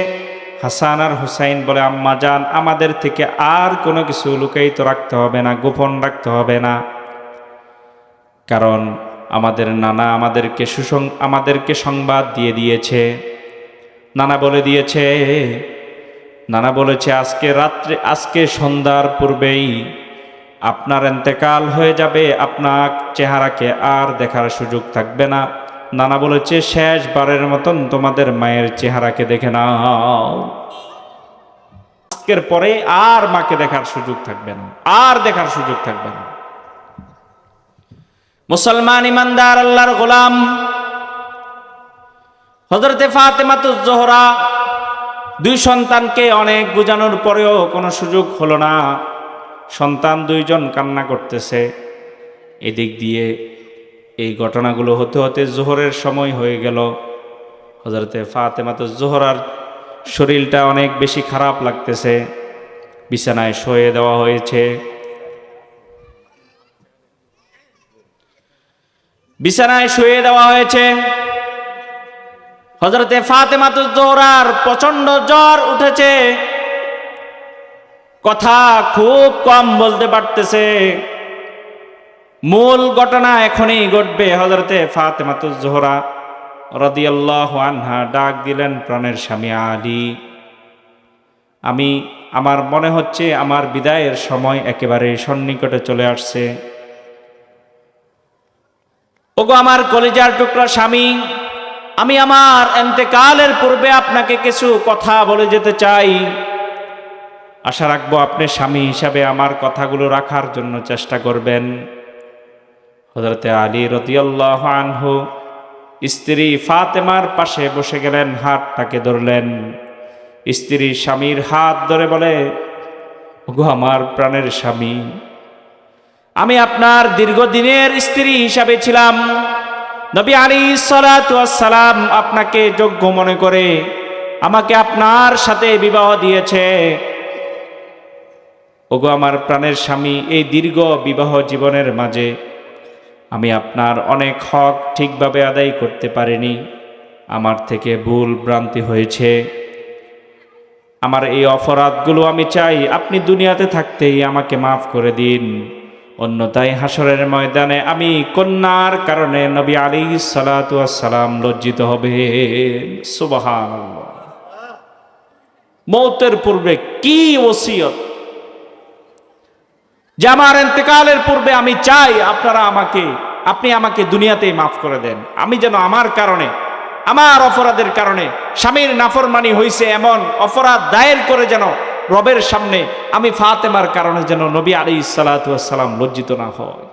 হাসান আর হুসাইন বলে, আম্মা জান, আমাদের থেকে আর কোনো কিছু লুকায়িত রাখতে হবে না, গোপন রাখতে হবে না, কারণ আমাদের নানা আমাদেরকে সংবাদ দিয়ে দিয়েছে। নানা বলেছে আজকে সন্ধ্যার পূর্বেই আপনার ইন্তেকাল হয়ে যাবে, আপনার চেহারাকে আর দেখার সুযোগ থাকবে না। নানা বলেছে, শেষবারের মতন তোমাদের মায়ের চেহারাকে দেখে নাও, আজকের পরে আর মাকে দেখার সুযোগ থাকবে না, আর দেখার সুযোগ থাকবে না। মুসলমান ইমানদার আল্লাহর গোলাম হযরতে ফাতেমাতুজ জোহরা দুই সন্তানকে অনেক বোঝানোর পরেও কোনো সুযোগ হলো না। সন্তান দুইজন কান্না করতেছে। এদিক দিয়ে এই ঘটনাগুলো হতে হতে জোহরের সময় হয়ে গেল। হযরতে ফাতেমাতুজ জোহরার শরীরটা অনেক বেশি খারাপ লাগতেছে, বিছানায় শুয়ে দেওয়া হয়েছে। হযরতে ফাতেমাতুজ জোহরার প্রচন্ড জ্বর উঠেছে, কথা খুব কম বলতে পারতেছে। মূল ঘটনা এখনই ঘটবে। হযরতে ফাতেমাতুজ জোহরা রাদিয়াল্লাহু আনহা ডাক দিলেন, প্রাণের স্বামী আলী, আমার মনে হচ্ছে আমার বিদায়ের সময় একেবারে সন্নিকটে চলে আসছে। ওগো আমার কলিজার টুকরা স্বামী, আমি আমার ইন্তেকালের পূর্বে আপনাকে কিছু কথা বলে যেতে চাই। আশা রাখবো আপনি স্বামী হিসাবে আমার কথাগুলো রাখার জন্য চেষ্টা করবেন। হযরতে আলী রাদিয়াল্লাহু আনহু স্ত্রী ফাতেমার পাশে বসে গেলেন, হাতটাকে ধরলেন। স্ত্রী স্বামীর হাত ধরে বলে, ওগো আমার প্রাণের স্বামী, আমি আপনার দীর্ঘদিনের স্ত্রী হিসাবে ছিলাম। নবী আলাইহিস সালাতু ওয়াস সালাম আপনাকে যোগ্য মনে করে আমাকে আপনার সাথে বিবাহ দিয়েছে। ওগো আমার প্রাণের স্বামী, এই দীর্ঘ বিবাহ জীবনের মাঝে আমি আপনার অনেক হক ঠিকভাবে আদায় করতে পারিনি, আমার থেকে ভুল ভ্রান্তি হয়েছে। আমার এই অপরাধগুলো আমি চাই আপনি দুনিয়াতে থাকতেই আমাকে মাফ করে দিন, অন্যথায় হাসরের ময়দানে আমি কন্যার কারণে নবী আলাইহিস সালাতু ওয়াস সালাম লজ্জিত হবে। সুবহানাল্লাহ। মৌতের পূর্বে কি ওসিয়ত, যে আমার ইন্তেকালের পূর্বে আমি চাই আপনি আমাকে দুনিয়াতেই মাফ করে দেন। আমি যেন আমার কারণে, আমার অপরাধের কারণে স্বামীর নাফরমানি হয়েছে এমন অপরাধ দায়ের করে যেন রবের সামনে আমি ফাতেমার কারণে যেন নবী আলাইহিস সালাতু ওয়াস সালাম লজ্জিত না হয়।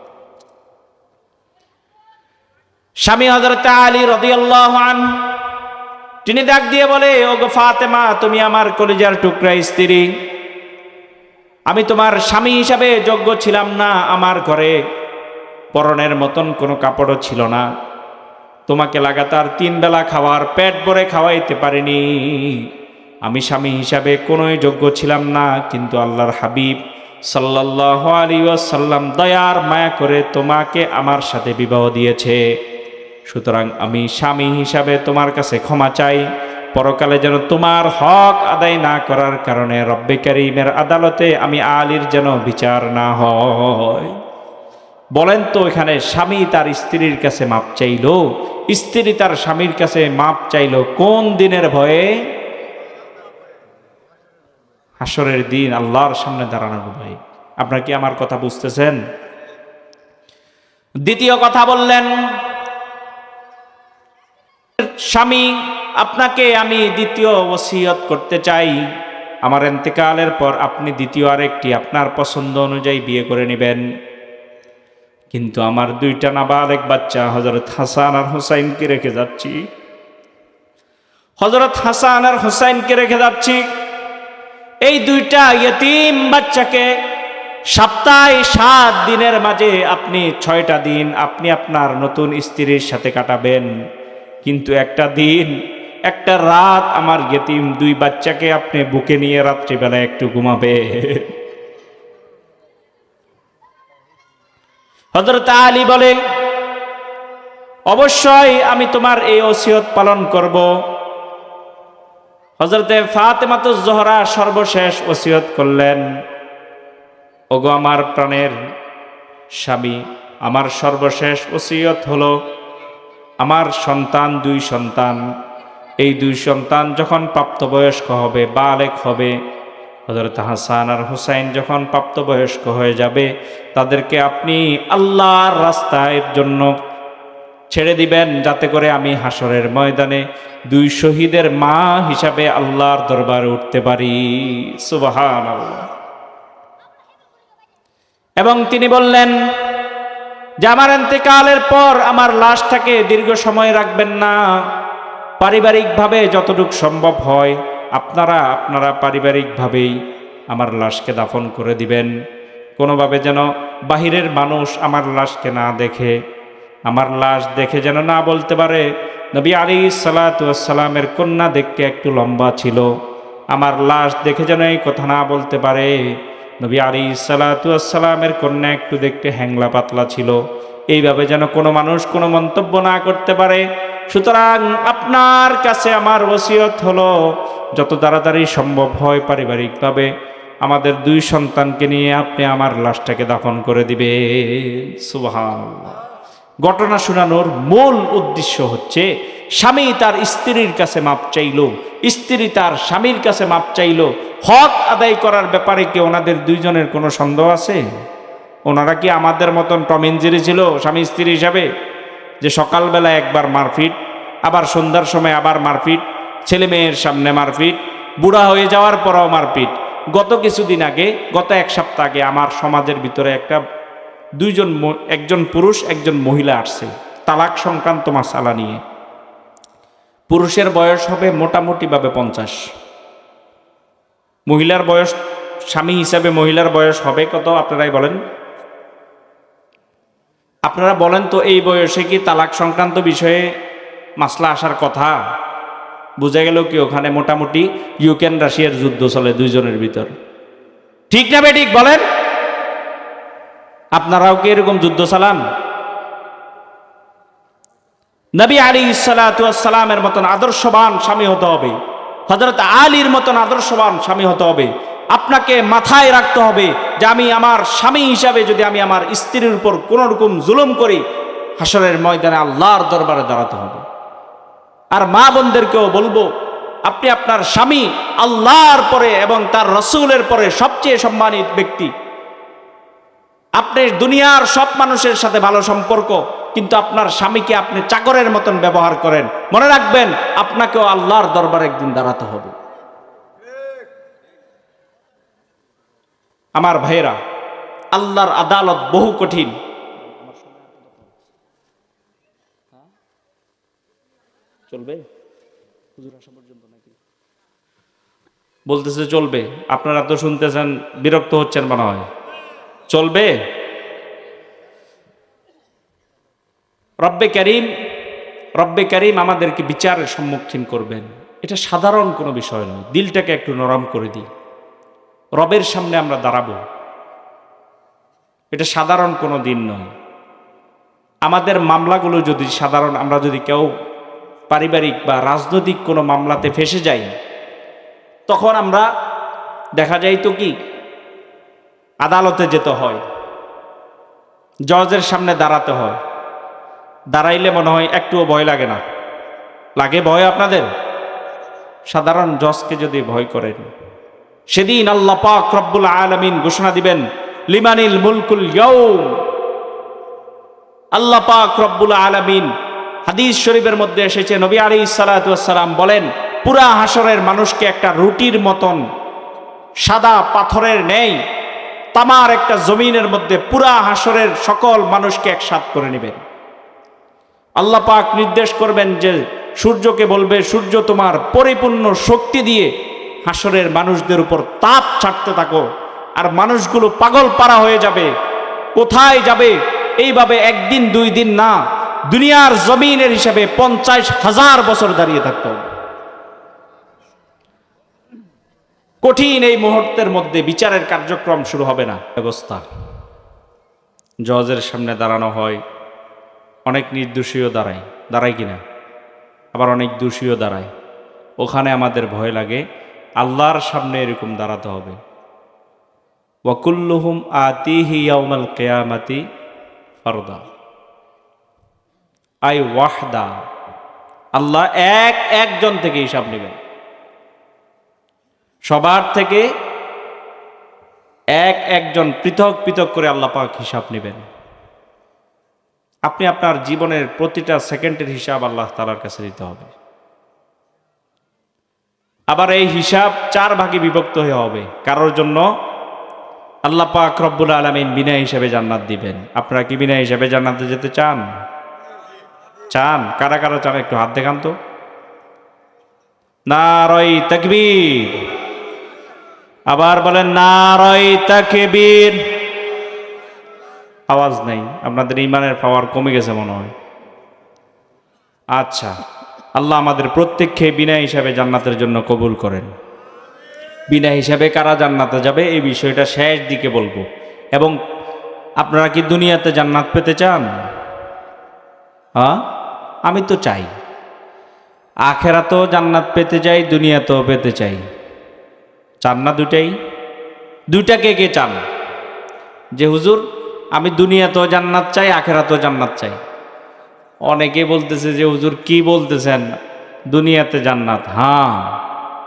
স্বামী হযরতে আলী রাদিয়াল্লাহু আনহু তিনি ডাক দিয়ে বলে, ওগো ফাতেমা, তুমি আমার কলিজার টুকরা স্ত্রী, আমি তোমার স্বামী হিসাবে যোগ্য ছিলাম না। আমার ঘরে পরনের মতন কোনো কাপড়ও ছিল না, তোমাকে লাগাতার 3 বেলা খাওয়ার পেট ভরে খাওয়াইতে পারিনি। আমি স্বামী হিসাবে কোনোই যোগ্য ছিলাম না, কিন্তু আল্লাহর হাবিব সাল্লাল্লাহু আলাইহি ওয়াসাল্লাম দয়ার মায়া করে তোমাকে আমার সাথে বিবাহ দিয়েছে। সুতরাং আমি স্বামী হিসাবে তোমার কাছে ক্ষমা চাই, পরকালে যেন তোমার হক আদায় না করার কারণে রব্বে কারীমের আদালতে আমি আলীর যেন বিচার না হয়। বলেন তো, এখানে স্বামী তার স্ত্রীর কাছে মাপ চাইল, স্ত্রী তার স্বামীর কাছে মাপ চাইল কোন দিনের ভয়ে? হাসরের দিন, আল্লাহর সামনে দাঁড়ানোর ভয়ে। আপনারা কি আমার কথা বুঝতেছেন? দ্বিতীয় কথা বললেন, স্বামী, আপনাকে আমি দ্বিতীয় ওসিয়ত করতে চাই, আমার ইন্তেকালের পর আপনি দ্বিতীয় আরেকটি আপনার পছন্দ অনুযায়ী বিয়ে করে নেবেন। কিন্তু আমার 2টা নাবালেগ বাচ্চা হযরত হাসান আর হুসাইনকে রেখে যাচ্ছি। হযরত হাসান আর হুসাইনকে রেখে যাচ্ছি। এই দুইটা ইয়েতিম বাচ্চাকে সপ্তাহে 7 দিনের মাঝে আপনি 6টা দিন আপনি আপনার নতুন স্ত্রীর সাথে কাটাবেন, কিন্তু একটা দিন একটা রাত আমার ইয়েতিম 2 বাচ্চাকে আপনি বুকে নিয়ে রাত্রিবেলা একটু ঘুমাবে। হযরত আলী বলে, অবশ্যই আমি তোমার এই ওসিয়ত পালন করব। হযরতে ফাতেমাতুজ জোহরা সর্বশেষ ওসিয়ত করলেন, ওগো আমার প্রাণের স্বামী, আমার সর্বশেষ ওসিয়ত হলো আমার সন্তান 2 সন্তান, এই 2 সন্তান যখন প্রাপ্তবয়স্ক হবে, বালেগ হবে, হযরত হাসান আর হুসাইন যখন প্রাপ্তবয়স্ক হয়ে যাবে, তাদেরকে আপনি আল্লাহর রাস্তার জন্য ছেড়ে দিবেন, যাতে করে আমি হাসরের ময়দানে 2 শহীদের মা হিসাবে আল্লাহর দরবারে উঠতে পারি। সুবহানাল্লাহ। এবং তিনি বললেন যে আমার ইন্তেকালের পর আমার লাশটাকে দীর্ঘ সময় রাখবেন না, পারিবারিকভাবে যতটুকু সম্ভব হয় আপনারা পারিবারিকভাবেই আমার লাশকে দাফন করে দিবেন। কোনোভাবে যেন বাহিরের মানুষ আমার লাশকে না দেখে, আমার লাশ দেখে যেন না বলতে পারে নবী আলাইহিস সালাতু ওয়াস সালামের কন্যা দেখতে একটু লম্বা ছিল, আমার লাশ দেখে যেন এই কথা না বলতে পারে নবী আলাইহিস সালাতু ওয়াস সালামের কন্যা একটু দেখতে হ্যাংলা পাতলা ছিল, এইভাবে যেন কোনো মানুষ কোনো মন্তব্য না করতে পারে। সুতরাং আপনার কাছে আমার ওসিয়ত হলো যত তাড়াতাড়ি সম্ভব হয় পারিবারিকভাবে আমাদের 2 সন্তানকে নিয়ে আপনি আমার লাশটাকে দাফন করে দিবেন। সুবহানাল্লাহ। ঘটনা শোনানোর মূল উদ্দেশ্য হচ্ছে স্বামী তার স্ত্রীর কাছে মাপ চাইল, স্ত্রী তার স্বামীর কাছে মাপ চাইল। হক আদায় করার ব্যাপারে কি ওনাদের 2 জনের কোনো সন্দেহ আছে? ওনারা কি আমাদের মতন টম এন্ড জেরি ছিল স্বামী স্ত্রী হিসাবে, যে সকালবেলা একবার মারপিট, আবার সন্ধ্যার সময় আবার মারপিট, ছেলে মেয়ের সামনে মারপিট, বুড়া হয়ে যাওয়ার পরও মারপিট? গত কিছুদিন আগে, গত 1 সপ্তাহ আগে আমার সমাজের ভিতরে একজন পুরুষ একজন মহিলা আসছে তালাক সংক্রান্ত মাসালা নিয়ে। পুরুষের বয়স হবে মোটামুটিভাবে 50, মহিলার বয়স, স্বামী হিসাবে মহিলার বয়স হবে কত আপনারাই বলেন? আপনারা বলেন তো, এই বয়সে কি তালাক সংক্রান্ত বিষয়ে মাসলা আসার কথা? বোঝা গেল কি ওখানে মোটামুটি ইউক্রেন রাশিয়ার যুদ্ধ চলে 2 জনের ভিতর। ঠিক না বেঠিক বলেন? আপনারাও কি এরকম যুদ্ধ চালান? নবী আলাইহিস সালাতু ওয়াস সালামের মতন আদর্শবান স্বামী হতে হবে, হযরত আলীর মতন আদর্শবান স্বামী হতে হবে। আপনাকে মাথায় রাখতে হবে যে আমি আমার স্বামী হিসাবে যদি আমি আমার স্ত্রীর উপর কোন রকম জুলুম করি, হাসরের ময়দানে আল্লাহর দরবারে দাঁড়াতে হবে। আর মা বোনদেরকেও বলবো, আপনি আপনার স্বামী আল্লাহর পরে এবং তার রাসূলের পরে সবচেয়ে সম্মানিত ব্যক্তি। আপনি দুনিয়ার সব মানুষের সাথে ভালো সম্পর্ক, কিন্তু আপনার স্বামীকে আপনি চাকরের মতন ব্যবহার করেন, মনে রাখবেন আপনাকেও আল্লাহর দরবারে একদিন দাঁড়াতে হবে। আমার ভাইয়েরা, আল্লাহর আদালত বহু কঠিন। চলবে হুজুর আসা পর্যন্ত নাকি? বলতেছে চলবে। আপনারা তো শুনতেছেন, বিরক্ত হচ্ছেন মনে হয়। চলবে। রব্বে কারীম আমাদেরকে বিচারের সম্মুখীন করবেন, এটা সাধারণ কোনো বিষয় নয়। দিলটাকে একটু নরম করে দিই, রবের সামনে আমরা দাঁড়াবো, এটা সাধারণ কোনো দিন নয়। আমাদের মামলাগুলো যদি সাধারণ, আমরা যদি কেউ পারিবারিক বা রাজনৈতিক কোনো মামলাতে ফেঁসে যাই, তখন আমরা দেখা যায় তো কি আদালতে যেতে হয়, জজের সামনে দাঁড়াতে হয়। দাঁড়াইলে মনে হয় একটুও ভয় লাগে না? লাগে ভয় আপনাদের? সাধারণ জজকে যদি ভয় করেন, সেদিন আল্লাহ পাক রব্বুল আলামিন ঘোষণা দিবেন, লিমানিল মুলকুল ইয়াউম। আল্লাহ পাক রব্বুল আলামিন, হাদিস শরীফের মধ্যে এসেছে, নবী আলাইহিস সালাতু ওয়াস সালাম বলেন, পুরা হাসরের মানুষকে একটা রুটির মতন সাদা পাথরের ন্যায় তামার একটা জমিনের মধ্যে পুরা হাসরের সকল মানুষকে একসাথ করে নেবেন। আল্লাহ পাক নির্দেশ করবেন যে সূর্যকে বলবে, সূর্য তোমার পরিপূর্ণ শক্তি দিয়ে হাসরের মানুষদের উপর তাপ ছাড়তে থাকো, আর মানুষগুলো পাগল পারা হয়ে যাবে। কোথায় যাবে? এইভাবে একদিন দুই দিন না, দুনিয়ার জমিনের হিসাবে 50,000 বছর দাঁড়িয়ে থাকতে হবে। কঠিন এই মুহূর্তের মধ্যে বিচারের কার্যক্রম শুরু হবে না। ব্যবস্থা, জজের সামনে দাঁড়ানো হয়, অনেক নির্দোষীও দাঁড়ায় কিনা, আবার অনেক দোষীও দাঁড়ায়। ওখানে আমাদের ভয় লাগে, আল্লাহর সামনে এরকম দাঁড়াতে হবে। ওয়াকুল্লুহুম আতিহি ইয়াউমাল কিয়ামাতি ফারদা, আই ওয়াহদা। আল্লাহ একজন থেকে হিসাব নেবেন, সবার থেকে একজন পৃথক পৃথক করে আল্লাহ পাক হিসাব নেবেন। আপনি আপনার জীবনের প্রতিটা সেকেন্ডের হিসাব আল্লাহ তাআলার কাছে দিতে হবে। আবার এই হিসাব 4 ভাগে বিভক্ত হয়ে হবে। কারোর জন্য আল্লাহ পাক রব্বুল আলামিন বিনা হিসাবে জান্নাত দিবেন। আপনারা কি বিনা হিসাবে জান্নাতে যেতে চান? কারা কারা চান একটু হাত দেখান তো। নারায়ে তাকবীর। আবার বলেন নারায়ে তাকবীর। আওয়াজ নাই, আপনাদের ঈমানের পাওয়ার কমে গেছে মনে হয়। আচ্ছা, আল্লাহ আমাদের প্রত্যেককে বিনা হিসাবে জান্নাতের জন্য কবুল করেন। বিনা হিসাবে কারা জান্নাতে যাবে এই বিষয়টা শেষ দিকে বলবো। এবং আপনারা কি দুনিয়াতে জান্নাত পেতে চান? আমি তো চাই, আখেরাতেও জান্নাত পেতে চাই, দুনিয়াতেও পেতে চাই। চান না দুটাই? দুইটাকে কে চান? যে হুজুর আমি দুনিয়াতেও জান্নাত চাই, আখেরাতেও জান্নাত চাই। অনেকে বলতেছে যে হুজুর কি বলতেছেন, দুনিয়াতে জান্নাত? হ্যাঁ,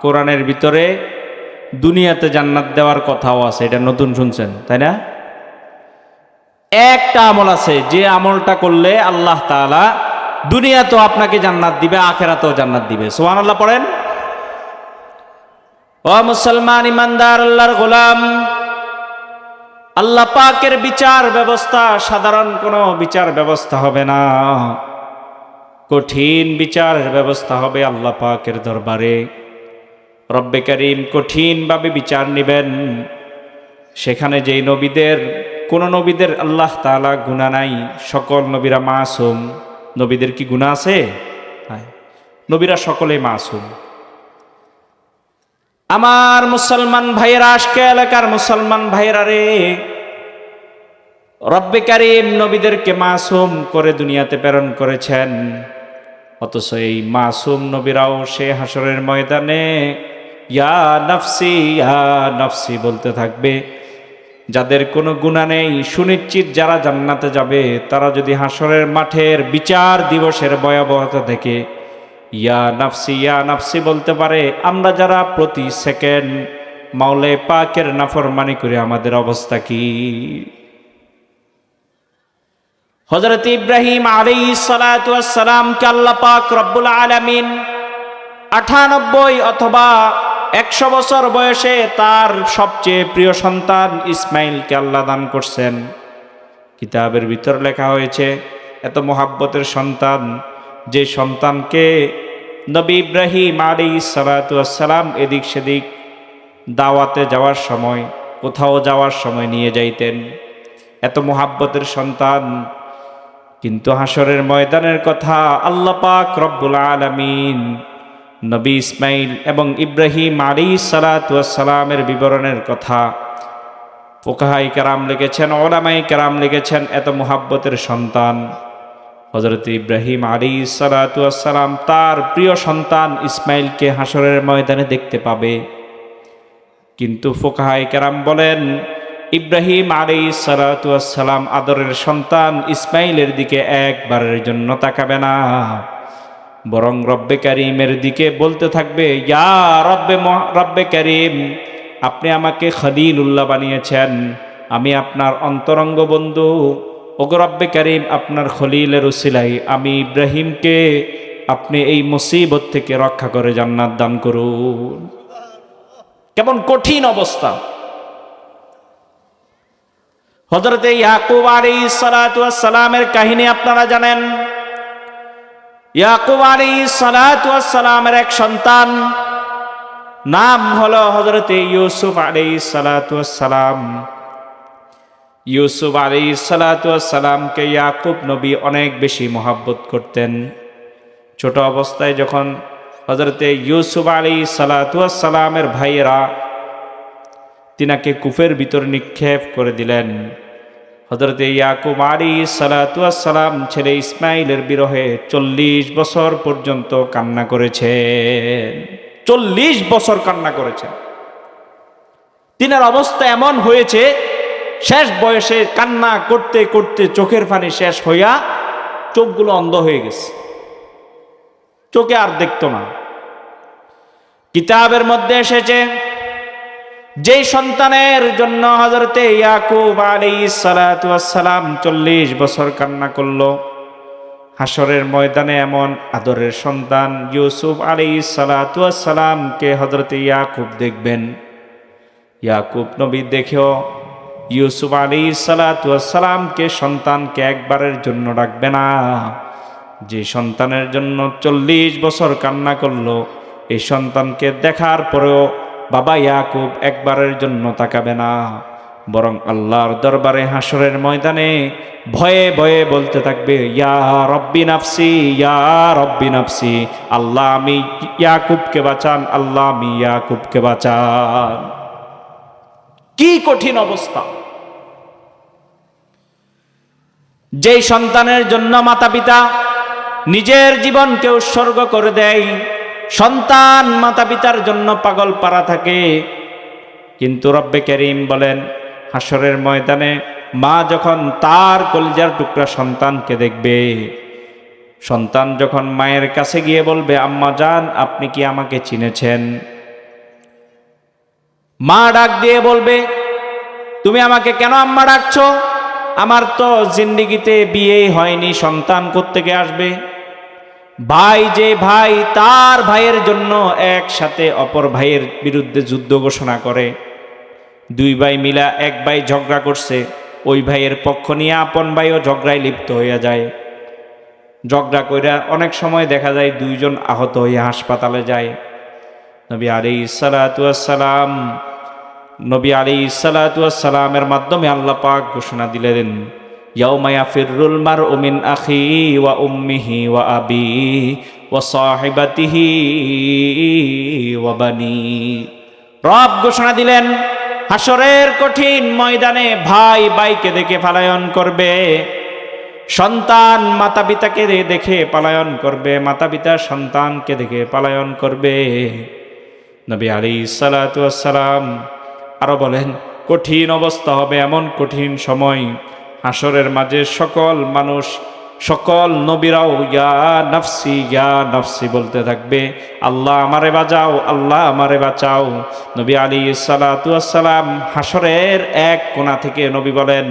কোরআনের ভিতরে দুনিয়াতে জান্নাত দেওয়ার কথাও আছে, এটা নতুন শুনছেন তাই না? একটা আমল আছে, যে আমলটা করলে আল্লাহ তাআলা দুনিয়াতেও আপনাকে জান্নাত দিবে, আখেরাতেও জান্নাত দিবে। সুবহানাল্লাহ পড়েন। ও মুসলমান ইমানদার আল্লাহর গোলাম, আল্লাহ পাকের বিচার ব্যবস্থা সাধারণ কোনো বিচার ব্যবস্থা হবে না, কঠিন বিচার ব্যবস্থা হবে আল্লাহ পাকের দরবারে। রব্বে করিম কঠিনভাবে বিচার নেবেন। সেখানে যেই নবীদের, কোন নবীদের আল্লাহ তাআলা গুনাহ নাই, সকল নবীরা মাসুম। নবীদের কি গুনাহ আছে? নবীরা সকলেই মাসুম। আমার মুসলমান ভাইয়েরা, আজকে এলাকার মুসলমান ভাইয়েরা রে, রব্বে কারীম নবীদেরকে মাসুম করে দুনিয়াতে প্রেরণ করেছেন। অথচ এই মাসুম নবীরাও সে হাসরের ময়দানে ইয়া নাফসি বলতে থাকবে। যাদের কোনো গুনাহ নেই, সুনিশ্চিত যারা জান্নাতে যাবে, তারা যদি হাসরের মাঠের বিচার দিবসের ভয়াবহতা থেকে ইয়া নাফসি বলতে পারে, আমরা যারা প্রতি সেকেন্ড মাওলায়ে পাকের নাফরমানি করে আমাদের অবস্থা কি? হযরত ইব্রাহিম আলাইহিস সালাতু ওয়াস সালামকে আল্লাহ পাক রব্বুল আলামিন 98 অথবা 100 বছর বয়সে তার সবচেয়ে প্রিয় সন্তান ইসমাইলকে আল্লাহ দান করছেন। কিতাবের ভিতর লেখা হয়েছে, এত মোহাব্বতের সন্তান, যে সন্তানকে নবী ইব্রাহিম আলাইহিস সালাতু ওয়াস সালাম এদিক সেদিক দাওয়াতে যাওয়ার সময়, কোথাও যাওয়ার সময় নিয়ে যাইতেন। এত মোহাব্বতের সন্তান, কিন্তু হাসরের ময়দানের কথা আল্লাহ পাক রব্বুল আলামিন নবী ইসমাইল এবং ইব্রাহিম আলাইহিস সালাতু ওয়াস সালামের বিবরণের কথা ফুকাহায়ে কেরাম লিখেছেন, উলামায়ে কেরাম লিখেছেন। এত মুহাব্বতের সন্তান হযরত ইব্রাহিম আলাইহিস সালাতু ওয়াস সালাম তার প্রিয় সন্তান ইসমাইলকে হাসরের ময়দানে দেখতে পাবে। কিন্তু ফুকাহায়ে কেরাম বলেন, ইব্রাহিম আলাইহিস সালাতু ওয়াস সালাম আদরের সন্তান ইসমাইলের দিকে একবারের জন্য তাকাবে না, বরং রব্বে কারীমের দিকে বলতে থাকবে, ইয়া রব্বে কারীম, আপনি আমাকে খলিলুল্লাহ বানিয়েছেন, আমি আপনার অন্তরঙ্গ বন্ধু। ওগো রব্বে কারীম, আপনার খলিলের উসিলায় আমি ইব্রাহিমকে আপনি এই মুসিবত থেকে রক্ষা করে জান্নাত দান করুন। কেমন কঠিন অবস্থা! হযরত ইয়াকুব আলাইহিস সালাতু ওয়াস সালামের কাহিনী আপনারা জানেন। ইয়াকুব আলাইহিস সালাতু ওয়াস সালামের এক সন্তান, নাম হলো হযরতে ইউসুফ আলাইহিস সালাতু ওয়াস সালাম। ইউসুফ আলাইহিস সালাতু ওয়াস সালামকে ইয়াকুব নবী অনেক বেশি মহব্বত করতেন। ছোট অবস্থায় যখন হযরতে ইউসুফ আলাইহিস সালাতু ওয়াস সালামের ভাইয়েরা তিনাকে কূপের ভিতর নিক্ষেপ করে দিলেন, হযরতে ইয়াকুব আলাইহিস সালাতু ওয়াস সালাম ছেলে ইসমাইলের বিরহে 40 বছর পর্যন্ত কান্না করেছেন। 40 বছর কান্না করেছেন। তিনার অবস্থা এমন হয়েছে, শেষ বয়সে কান্না করতে করতে চোখের পানি শেষ হইয়া চোখগুলো অন্ধ হয়ে গেছে, চোখে আর দেখতো না। কিতাবের মধ্যে এসেছে, যেই সন্তানের জন্য হযরতে ইয়াকুব আলাইহিস সালাতু ওয়াস সালাম 40 বছর কান্না করলো, হাসরের ময়দানে এমন আদরের সন্তান ইউসুফ আলাইহিস সালাতু ওয়াস সালামকে হযরতে ইয়াকুব দেখবেন। ইয়াকুব নবী দেখেও ইউসুফ আলাইহিস সালাতু ওয়াস সালামকে সন্তানকে একবারের জন্য ডাকবে না। যে সন্তানের জন্য 40 বছর কান্না করলো, এই সন্তানকে দেখার পরেও বাবা ইয়াকুব একবারের জন্য তাকাবে না, বরং আল্লাহর দরবারে হাসরের ময়দানে ভয়ে ভয়ে বলতে থাকবে, ইয়া রব্বি নাফসি, ইয়া রব্বি নাফসি, আল্লাহ আমি ইয়াকুবকে বাঁচান, আল্লাহ আমি ইয়াকুবকে বাঁচান। কি কঠিন অবস্থা! যেই সন্তানের জন্য মাতা পিতা নিজের জীবনকে উৎসর্গ করে দেয়, সন্তান মাতা পিতার জন্য পাগল পারা থাকে, কিন্তু রব্বে কারীম বলেন হাসরের ময়দানে মা যখন তার কলিজার টুকরা সন্তানকে দেখবে, সন্তান যখন মায়ের কাছে গিয়ে বলবে, আম্মা জান আপনি কি আমাকে চিনেছেন? মা ডাক দিয়ে বলবে, তুমি আমাকে কেন আম্মা ডাকছো? আমার তো জিন্দেগিতে বিয়েই হয়নি, সন্তান কোত্থেকে আসবে? ভাই যে ভাই তার ভাইয়ের জন্য একসাথে অপর ভাইয়ের বিরুদ্ধে যুদ্ধ ঘোষণা করে, দুই ভাই মিলা এক ভাই ঝগড়া করছে, ওই ভাইয়ের পক্ষ নিয়ে আপন ভাইও ঝগড়ায় লিপ্ত হইয়া যায়। ঝগড়া কইরা অনেক সময় দেখা যায় দুইজন আহত হইয়া হাসপাতালে যায়। নবী আলাইহিস সালাতু ওয়াস সালাম, নবী আলাইহিস সালাতু ওয়াস সালামের মাধ্যমে আল্লাহ পাক ঘোষণা দিলেন, ইয়াউমা ইয়াফিরুল মারউ মিন আখিহি ওয়া উম্মিহি ওয়া আবিহি ওয়া সাহিবাতিহি ওয়া বানি। রব ঘোষণা দিলেন হাসরের কঠিন ময়দানে ভাই ভাইকে দেখে পলায়ন করবে, সন্তান মাতা পিতাকে দেখে পলায়ন করবে, মাতা পিতা সন্তানকে দেখে পলায়ন করবে। নবী আলাইহিস সালাতু ওয়াস সালাম আরো বলেন, কঠিন অবস্থা হবে, এমন কঠিন সময় হাসরের মাঝে সকল মানুষ, সকল নবীরাও ইয়া নাফসি বলতে থাকবে, আল্লাহ আমারে বাঁচাও, আল্লাহ আমারে বাঁচাও। নবী আলাইহিস সালাতু ওয়াস সালাম হাসরের এক কোণা থেকে নবী বলেন,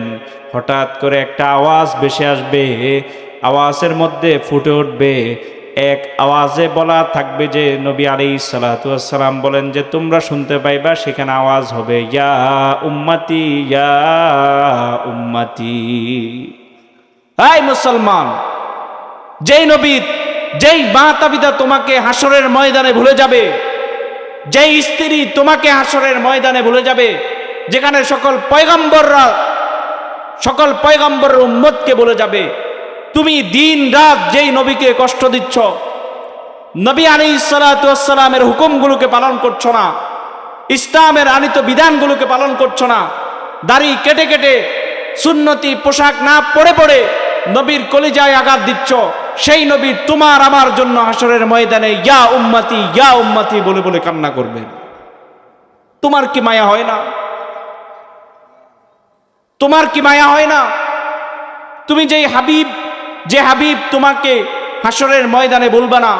হঠাৎ করে একটা আওয়াজ ভেসে আসবে, আওয়াজের মধ্যে ফুটে উঠবে, এক আওয়াজে বলা থাকবে যে, নবী আলাইহিস সালাতু ওয়াস সালাম বলেন যে তোমরা শুনতে পাইবা, সেখানে আওয়াজ হবে, ইয়া উম্মতি, ইয়া উম্মতি। এই মুসলমান, যেই নবী, যেই মাতা পিতা তোমাকে হাসরের ময়দানে ভুলে যাবে, যেই স্ত্রী তোমাকে হাসরের ময়দানে ভুলে যাবে, যেখানে সকল পয়গম্বরের উম্মতকে ভুলে যাবে, তুমি দিন রাত যেই নবীকে কষ্ট দিচ্ছ, নবী আলাইহিস সালাতু ওয়াস সালামের হুকুমগুলোকে পালন করছো না, ইসলামের আনিত বিধানগুলোকে পালন করছো না, দাড়ি কেটে কেটে সুন্নতি পোশাক না পরে পরে নবীর কলিজায় আঘাত দিচ্ছ, সেই নবী তোমার আমার জন্য হাসরের ময়দানে ইয়া উম্মতি বলে বলে কান্না করবেন। তোমার কি মায়া হয় না? তোমার কি মায়া হয় না? তুমি যে হাবিব তোমাকে হাসরের ময়দানে বলবে না,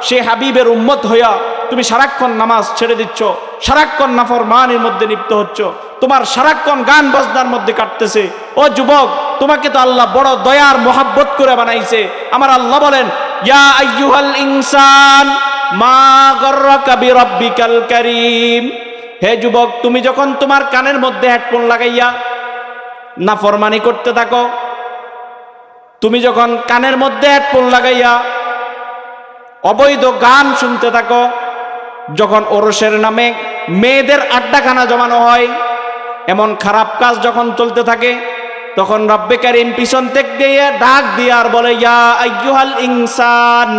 সে হাবিবের উম্মত হইয়া তুমি সারাক্ষণ নামাজ ছেড়ে দিচ্ছ, সারাক্ষণ নাফরমানির মধ্যে লিপ্ত হচ্ছ, তোমার সারাক্ষণ গান বাজনার মধ্যে কাটতেছে। ও যুবক, তোমাকে তো আল্লাহ বড় দয়ার মোহাব্বত করে বানাইছে। আমার আল্লাহ বলেন, ইয়া আইয়ুহাল ইনসান মা গররাকা বিরাব্বিকাল কারীম। হে যুবক, তুমি যখন তোমার কানের মধ্যে হেডফোন লাগাইয়া নাফরমানি করতে থাকো, তুমি যখন কানের মধ্যে হেডফোন লাগাইয়া অবৈধ গান শুনতে থাকো। যখন ওরসের নামে মেয়েদের আড্ডাখানা জমানো হয়, এমন খারাপ কাজ যখন চলতে থাকে, তখন রব্বে কারীম পিছন থেকে দিয়ে ডাক দিয়ে আর বলে, ইয়া আইয়ুহাল ইনসান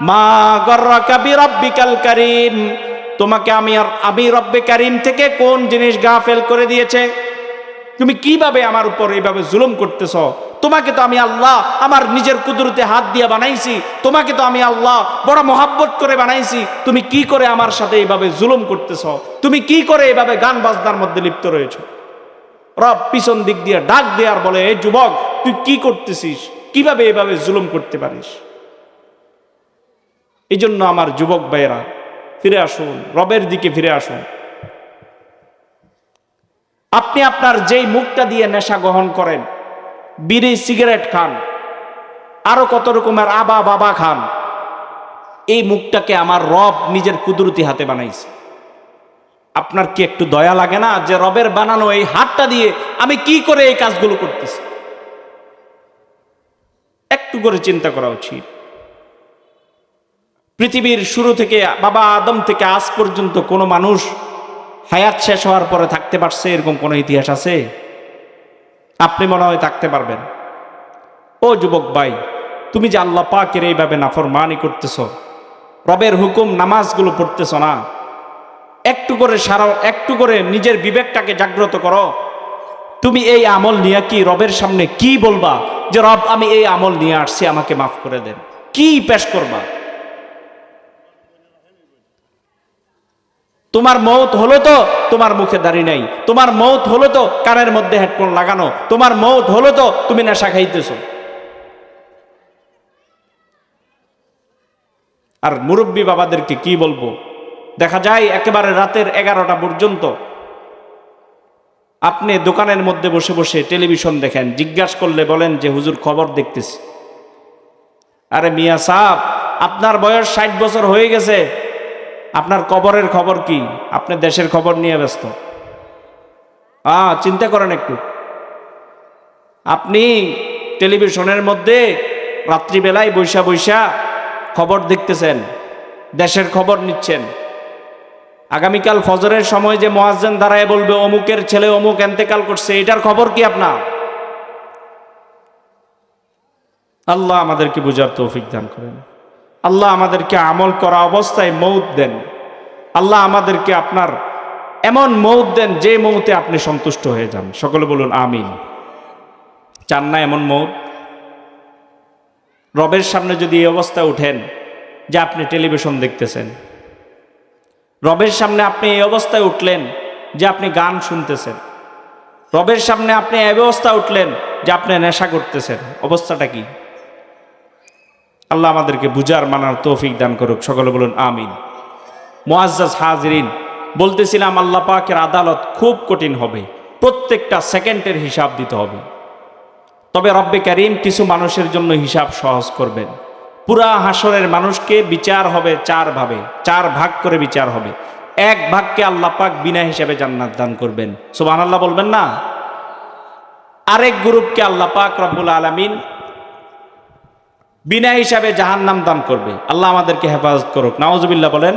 মা গররাকা বিরাব্বিকাল কারীম, তোমাকে আমি রব্বে কারীম থেকে কোন জিনিস গাফেল করে দিয়েছে? তুমি কিভাবে আমার উপর এইভাবে জুলুম করতেছ? তোমাকে তো আমি আল্লাহ আমার নিজের কুদরতে হাত দিয়ে বানাইছি, তোমাকে তো আমি আল্লাহ বড় মহাব্বত করে বানাইছি, তুমি কি করে আমার সাথে এইভাবে জুলুম করতেছ? তুমি কি করে এইভাবে গান বাজনার মধ্যে লিপ্ত রয়েছো? রব পিছন দিক দিয়ে ডাক দিয়ে আর বলে, এই যুবক, তুই কি করতেছিস? কিভাবে এভাবে জুলুম করতে পারিস? এই জন্য আমার যুবক ভাইয়েরা, ফিরে আসুন, রবের দিকে ফিরে আসুন। আপনি আপনার যেই মুখটা দিয়ে নেশা গ্রহণ করেন, বিড়ি সিগারেট খান, আরো কত রকমের আবা বাবা খান, এই মুখটাকে আমার রব নিজের কুদরতি হাতে বানাইছে। আপনার কি একটু দয়া লাগে না যে রবের বানানো এই হাতটা দিয়ে আমি কি করে এই কাজগুলো করতেছি? একটু করে চিন্তা করা উচিত। পৃথিবীর শুরু থেকে বাবা আদম থেকে আজ পর্যন্ত কোনো মানুষ হায়াত শেষ হওয়ার পরে থাকতে পারছে এরকম কোনো ইতিহাস আছে? আপনি মনে হয় থাকতে পারবেন। ও যুবক ভাই, তুমি যে আল্লাহ পাকের এইভাবে নাফরমানি করতেছ, রবের হুকুম নামাজগুলো পড়তেছ না, একটু করে নিজের বিবেকটাকে জাগ্রত করো। তুমি এই আমল নিয়ে কি রবের সামনে কি বলবা যে রব আমি এই আমল নিয়ে আসছি, আমাকে মাফ করে দেন? কি পেশ করবা? তোমার মৌত হলো তো তোমার মুখে দাড়ি নাই, তোমার মৌত হলো তো কানের মধ্যে হেডফোন লাগানো, তোমার মৌত হলো তো তুমি নেশা খাইতেছো। আর মুরব্বী বাবাদেরকে কি বলবো, দেখা যায় একেবারে রাতের 11টা পর্যন্ত আপনি দোকানের মধ্যে বসে বসে টেলিভিশন দেখেন, জিজ্ঞাসা করলে বলেন যে হুজুর খবর দেখতেছি। আরে মিয়া সাহেব, আপনার বয়স 60 বছর হয়ে গেছে, আপনার কবরের খবর কি? আপনি দেশের খবর নিয়ে ব্যস্ত। চিন্তা করেন একটু। আপনি টেলিভিশনের মধ্যে রাত্রিবেলায় বৈশা বৈশা খবর দেখতেছেন, দেশের খবর নিচ্ছেন। আগামীকাল ফজরের সময় যে মুয়াজ্জিন দাঁড়ায় বলবে অমুকের ছেলে অমুক এন্তেকাল করছে, এটার খবর কি আপনার? আল্লাহ আমাদেরকে বুঝার তৌফিক দান করেন। আল্লাহ আমাদেরকে আমল করা অবস্থায় মৌত দেন। আল্লাহ আমাদেরকে আপনার এমন মৌত দেন যে মৌতে আপনি সন্তুষ্ট হয়ে যান। সকলে বলুন আমিন। চান না এমন মৌত? রবের সামনে যদি এই অবস্থায় উঠেন যে আপনি টেলিভিশন দেখতেছেন, রবের সামনে আপনি এই অবস্থায় উঠলেন যে আপনি গান শুনতেছেন, রবের সামনে আপনি এই অবস্থায় উঠলেন যে আপনি নেশা করতেছেন, অবস্থাটা কি? আল্লাহ আমাদেরকে বুঝার মানার তৌফিক দান করুক। সকলে বলুন আমিন। মুআজ্জাজ হাজিরিন, বলতেছিলাম আল্লাহ পাকের আদালত খুব কঠিন হবে, প্রত্যেকটা সেকেন্ডের হিসাব দিতে হবে। তবে রব্বে কারীম কিছু মানুষের জন্য হিসাব সহজ করবেন। পুরা হাসরের মানুষকে বিচার হবে 4 ভাবে, 4 ভাগ করে বিচার হবে। 1 ভাগকে আল্লাহ পাক বিনা হিসাবে জান্নাত দান করবেন, সুবহানাল্লাহ বলবেন না? আরেক গ্রুপকে আল্লাহ পাক রব্বুল আলামিন বিনা হিসাবে জাহান্নাম দান করবে। আল্লাহ আমাদেরকে হেফাজত করুক, নাউজুবিল্লাহ বলেন।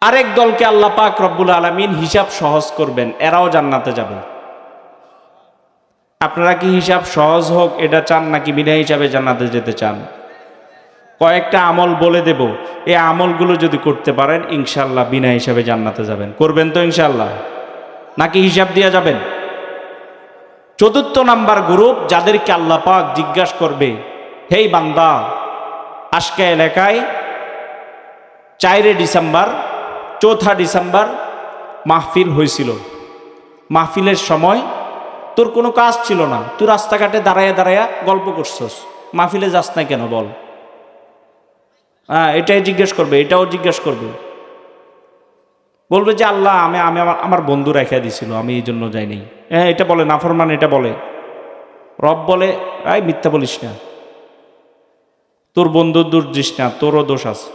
আরেক দলকে আল্লাহ পাক রব্বুল আলামিন হিসাব সহজ করবেন, এরাও জান্নাতে যাবে। আপনারা কি হিসাব সহজ হোক এটা চান নাকি বিনা হিসাবে জান্নাতে যেতে চান? কয়েকটা আমল বলে দেব, এই আমলগুলো যদি করতে পারেন ইনশাআল্লাহ বিনা হিসাবে জান্নাতে যাবেন। করবেন তো ইনশাআল্লাহ, নাকি হিসাব দিয়ে যাবেন? 4th নাম্বার গ্রুপ, যাদেরকে আল্লাহ পাক জিজ্ঞাসা করবে, হেই বান্দা, আজকে এলাকায় 4 ডিসেম্বর 4 ডিসেম্বর মাহফিল হয়েছিল, মাহফিলের সময় তোর কোনো কাজ ছিল না, তুই রাস্তাঘাটে দাঁড়াইয়া দাঁড়াইয়া গল্প করছস, মাহফিলে যাস না কেন বল? এটাই জিজ্ঞেস করবে, এটাও জিজ্ঞেস করবে। বলবে যে আল্লাহ আমি আমার বন্ধু রেখে দিছিল, আমি এই জন্য যাইনি। এটা বলে নাফরমান, এটা বলে। রব বলে মিথ্যা বলিস না, তোর বন্ধুর দোষ দিস না, তোরও দোষ আছে।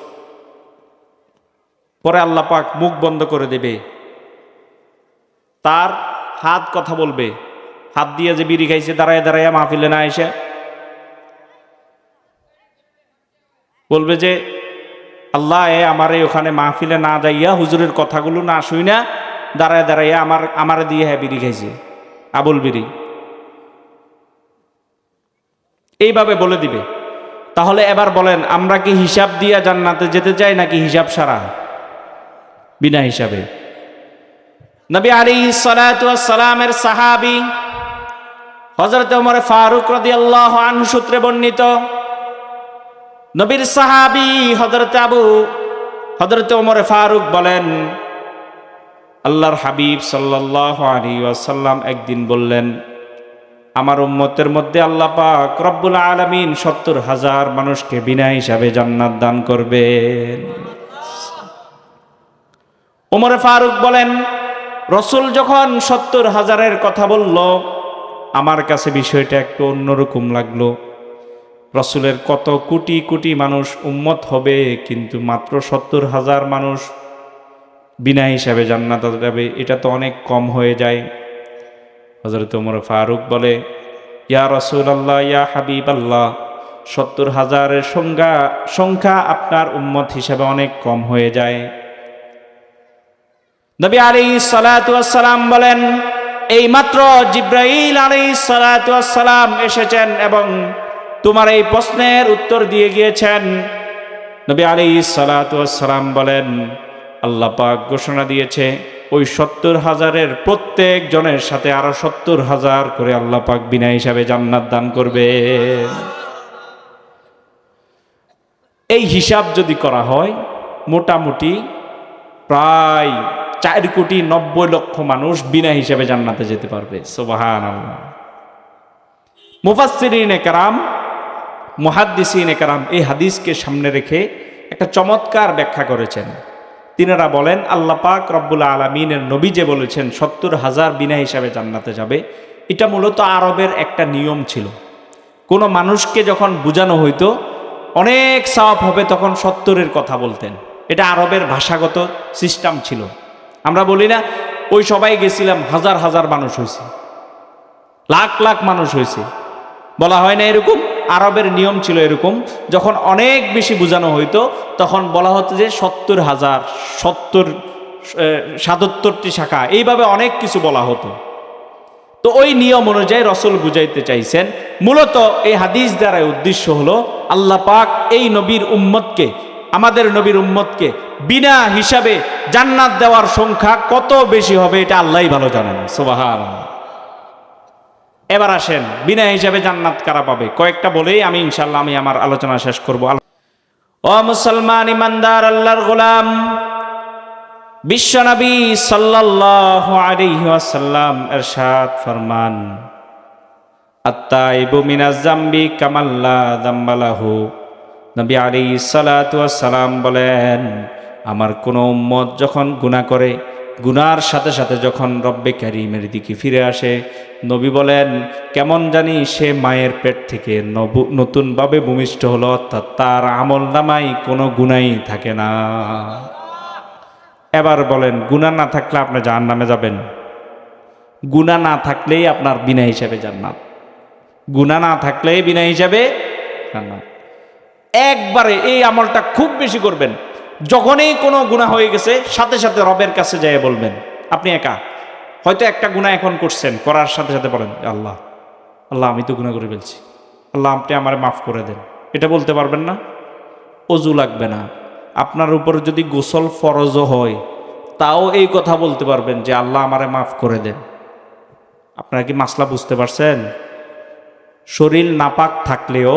পরে আল্লাহ পাক মুখ বন্ধ করে দেবে, তার হাত কথা বলবে, হাত দিয়ে যে বিড়ি খাইছে দাঁড়ায় দাঁড়ায় মাহফিলে না এসে, বলবে যে আল্লাহ আমারে ওখানে মাহফিলে না যাইয়া হুজুরের কথাগুলো না শুই না দাঁড়ায় দাঁড়াইয়া আমারে দিয়ে বিড়ি খাইছে, আবুল বিড়ি, এইভাবে বলে দিবে। তাহলে এবার বলেন, আমরা কি হিসাব দিয়া জান্নাতে যেতে চাই নাকি হিসাব সারা বিনা হিসাবে? নবী আলাইহিস সালাতু ওয়াস সালামের সাহাবী হযরত ওমর ফারুক রাদিয়াল্লাহু আনহু সূত্রে বর্ণিত, নবীর সাহাবী হযরত ওমর ফারুক বলেন, আল্লাহর হাবিব সাল্লাল্লাহু আলাইহি ওয়াসাল্লাম একদিন বললেন, আমার উম্মতের মধ্যে আল্লাহ পাক রব্বুল আলামিন ৭০,০০০ মানুষকে বিনা হিসাবে জান্নাত দান করবেন। ওমর ফারুক বলেন, রাসূল যখন ৭০,০০০-এর কথা বলল, আমার কাছে বিষয়টা একটু অন্যরকম লাগলো। রাসূলের কত কোটি কোটি মানুষ উম্মত হবে, কিন্তু মাত্র ৭০,০০০ মানুষ বিনা হিসাবে জান্নাতে যাবে, এটা তো অনেক কম হয়ে যায়। হযরত ওমর ফারুক বলে, ইয়া রাসূলুল্লাহ, ইয়া হাবিবাল্লাহ, ৭০,০০০-এর সংখ্যা আপনার উম্মত হিসাবে অনেক কম হয়ে যায়। নবী আলাইহিস সালাতু ওয়াস সালাম বলেন, এইমাত্র জিবরাইল আলাইহিস সালাতু ওয়াস সালাম এসেছেন এবং তোমার এই প্রশ্নের উত্তর দিয়ে গিয়েছেন। নবী আলাইহিস সালাতু ওয়াস সালাম বলেন, আল্লাহ পাক ঘোষণা দিয়েছে ওই ৭০,০০০-এর প্রত্যেক জনের সাথে আরো ৭০,০০০ করে আল্লাহ পাক বিনা হিসাবে জান্নাত দান করবে। এই হিসাব যদি করা হয়, মোটামুটি প্রায় 4,90,00,000 মানুষ বিনা হিসাবে জান্নাতে যেতে পারবে। সুবহানাল্লাহ। মুফাসসিরিনে কেরাম, মুহাদ্দিসিনে কেরাম এই হাদিসকে সামনে রেখে একটা চমৎকার ব্যাখ্যা করেছেন। তিনারা বলেন, আল্লাহ পাক রব্বুল আলামিনের নবী যে বলেছেন ৭০,০০০ বিনা হিসাবে জান্নাতে যাবে, এটা মূলত আরবের একটা নিয়ম ছিল। কোনো মানুষকে যখন বোঝানো হইতো অনেক সওয়াব হবে, তখন ৭০-এর কথা বলতেন। এটা আরবের ভাষাগত সিস্টেম ছিল। আমরা বলি না, ওই সবাই গেছিলাম, হাজার হাজার মানুষ হয়েছে, লাখ লাখ মানুষ হয়েছে, বলা হয় না এরকম? আরবের নিয়ম ছিল এরকম। যখন অনেক বেশি বোঝানো হইতো তখন বলা হতো যে ৭০,০০০, ৭৭টি শাখা, এইভাবে অনেক কিছু বলা হতো। তো ওই নিয়ম অনুযায়ী রাসূল বুঝাইতে চাইছেন, মূলত এই হাদিস দ্বারা উদ্দেশ্য হলো আল্লাহ পাক এই নবীর উম্মতকে, আমাদের নবীর উম্মতকে বিনা হিসাবে জান্নাত দেওয়ার সংখ্যা কত বেশি হবে এটা আল্লাহই ভালো জানেন। সুবহানাল্লাহ। এবার আসেন, বিনা হিসাবে জান্নাত কারা পাবে কয়েকটা বলেই আমি ইনশাআল্লাহ আমার আলোচনা শেষ করব। ও মুসলমান ইমানদার, আল্লাহর গোলাম, বিশ্বনবী সাল্লাল্লাহু আলাইহি ওয়াসাল্লাম ইরশাদ ফরমান, আত-তাইবু মিনাজ যামবি কামাল্লা যামবা লাহু। নবী আলাইহিস সালাতু ওয়াস সালাম বলেন, আমার কোন উম্মত যখন গুনাহ করে, গুনার সাথে সাথে যখন রব্বে কারীমের দিকে ফিরে আসে, নবী বলেন কেমন জানি সে মায়ের পেট থেকে নতুনভাবে ভূমিষ্ঠ হলো, অর্থাৎ তার আমল নামায় কোনো গুনাই থাকে না। এবার বলেন, গুনাহ না থাকলে আপনি জাহান্নামে যাবেন? গুনাহ না থাকলেই আপনার বিনা হিসাবে জান্নাত, গুনাহ না থাকলেই বিনা হিসাবে জান্নাত। একবারে এই আমলটা খুব বেশি করবেন, যখনই কোনো গুনাহ হয়ে গেছে সাথে সাথে রবের কাছে যেয়ে বলবেন। আপনি একা হয়তো একটা গুনাহ এখন করছেন, করার সাথে সাথে বলেন, আল্লাহ আল্লাহ আমি তো গুনাহ করে ফেলছি, আল্লাহ আপনি আমার মাফ করে দেন। এটা বলতে পারবেন না? অজু লাগবে না, আপনার উপর যদি গোসল ফরজও হয় তাও এই কথা বলতে পারবেন যে আল্লাহ আমারে মাফ করে দেন। আপনারা কি মাসলা বুঝতে পারছেন? শরীর নাপাক থাকলেও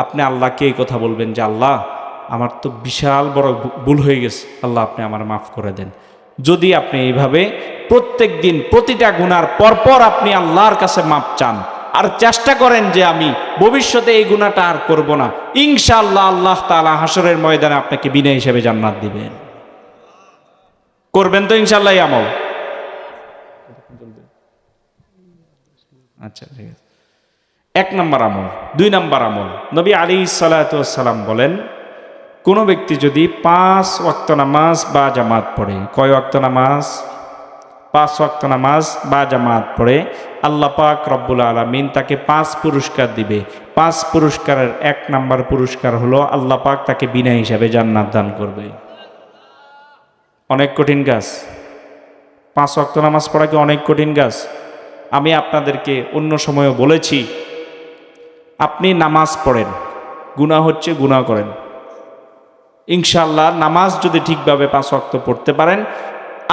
আপনি আল্লাহকে এই কথা বলবেন যে আল্লাহ আমার তো বিশাল বড় ভুল হয়ে গেছে, আল্লাহ আপনি আমার মাফ করে দেন। যদি আপনি এইভাবে প্রত্যেক দিন প্রতিটা গুনার পরপর আপনি আল্লাহর কাছে মাফ চান আর চেষ্টা করেন যে আমি ভবিষ্যতে এই গুনাহটা আর করব না, ইনশাআল্লাহ আল্লাহ তাআলা হাসরের ময়দানে আপনাকে বিনা হিসেবে জান্নাত দিবেন। করবেন তো ইনশাআল্লাহ এই আমল? আচ্ছা, ঠিক আছে। 1 নম্বর আমল। 2 নম্বর আমল, নবী আলাইহিস সালাতু ওয়াস সালাম বলেন, কোন ব্যক্তি যদি 5 ওয়াক্ত নামাজ বা জামাত পড়ে, কয় ওয়াক্ত নামাজ? 5 ওয়াক্ত নামাজ বা জামাত পড়ে আল্লাহ পাক রব্বুল আলামিন তাকে 5 পুরস্কার দিবে। 5 পুরস্কারের 1 নাম্বার পুরস্কার হলো আল্লাহ পাক তাকে বিনা হিসাবে জান্নাত দান করবে। অনেক কঠিন কাজ। 5 ওয়াক্ত নামাজ পড়া কি অনেক কঠিন কাজ? আমি আপনাদেরকে অন্য সময়ও বলেছি, আপনি নামাজ পড়েন, গুনাহ হচ্ছে, গুনাহ করেন। ইনশাআল্লাহ নামাজ যদি ঠিকভাবে 5 ওয়াক্ত পড়তে পারেন,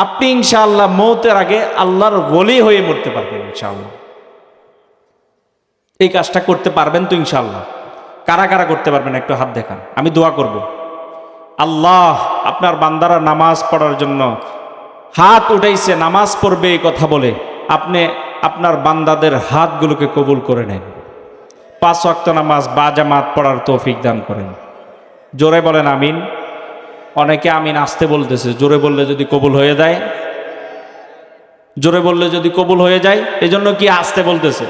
আপনি ইনশাআল্লাহ মৌতের আগে আল্লাহর ওলি হয়ে মরতে পারবেন ইনশাআল্লাহ। এই কাজটা করতে পারবেন তো ইনশাআল্লাহ? কারা কারা করতে পারবেন একটু হাত দেখান, আমি দোয়া করব। আল্লাহ আপনার বান্দারা নামাজ পড়ার জন্য হাত উঠাইছে, নামাজ পড়বে এই কথা বলে আপনি আপনার বান্দাদের হাতগুলোকে কবুল করে নেন। 5 ওয়াক্ত নামাজ বা জামাত পড়ার তৌফিক দান করেন। জোরে বলেন আমিন। অনেকে আমিন আস্তে বলতেছে, জোরে বললে যদি কবুল হয়ে যায়, জোরে বললে যদি কবুল হয়ে যায়, এজন্য কি আস্তে বলতেছে?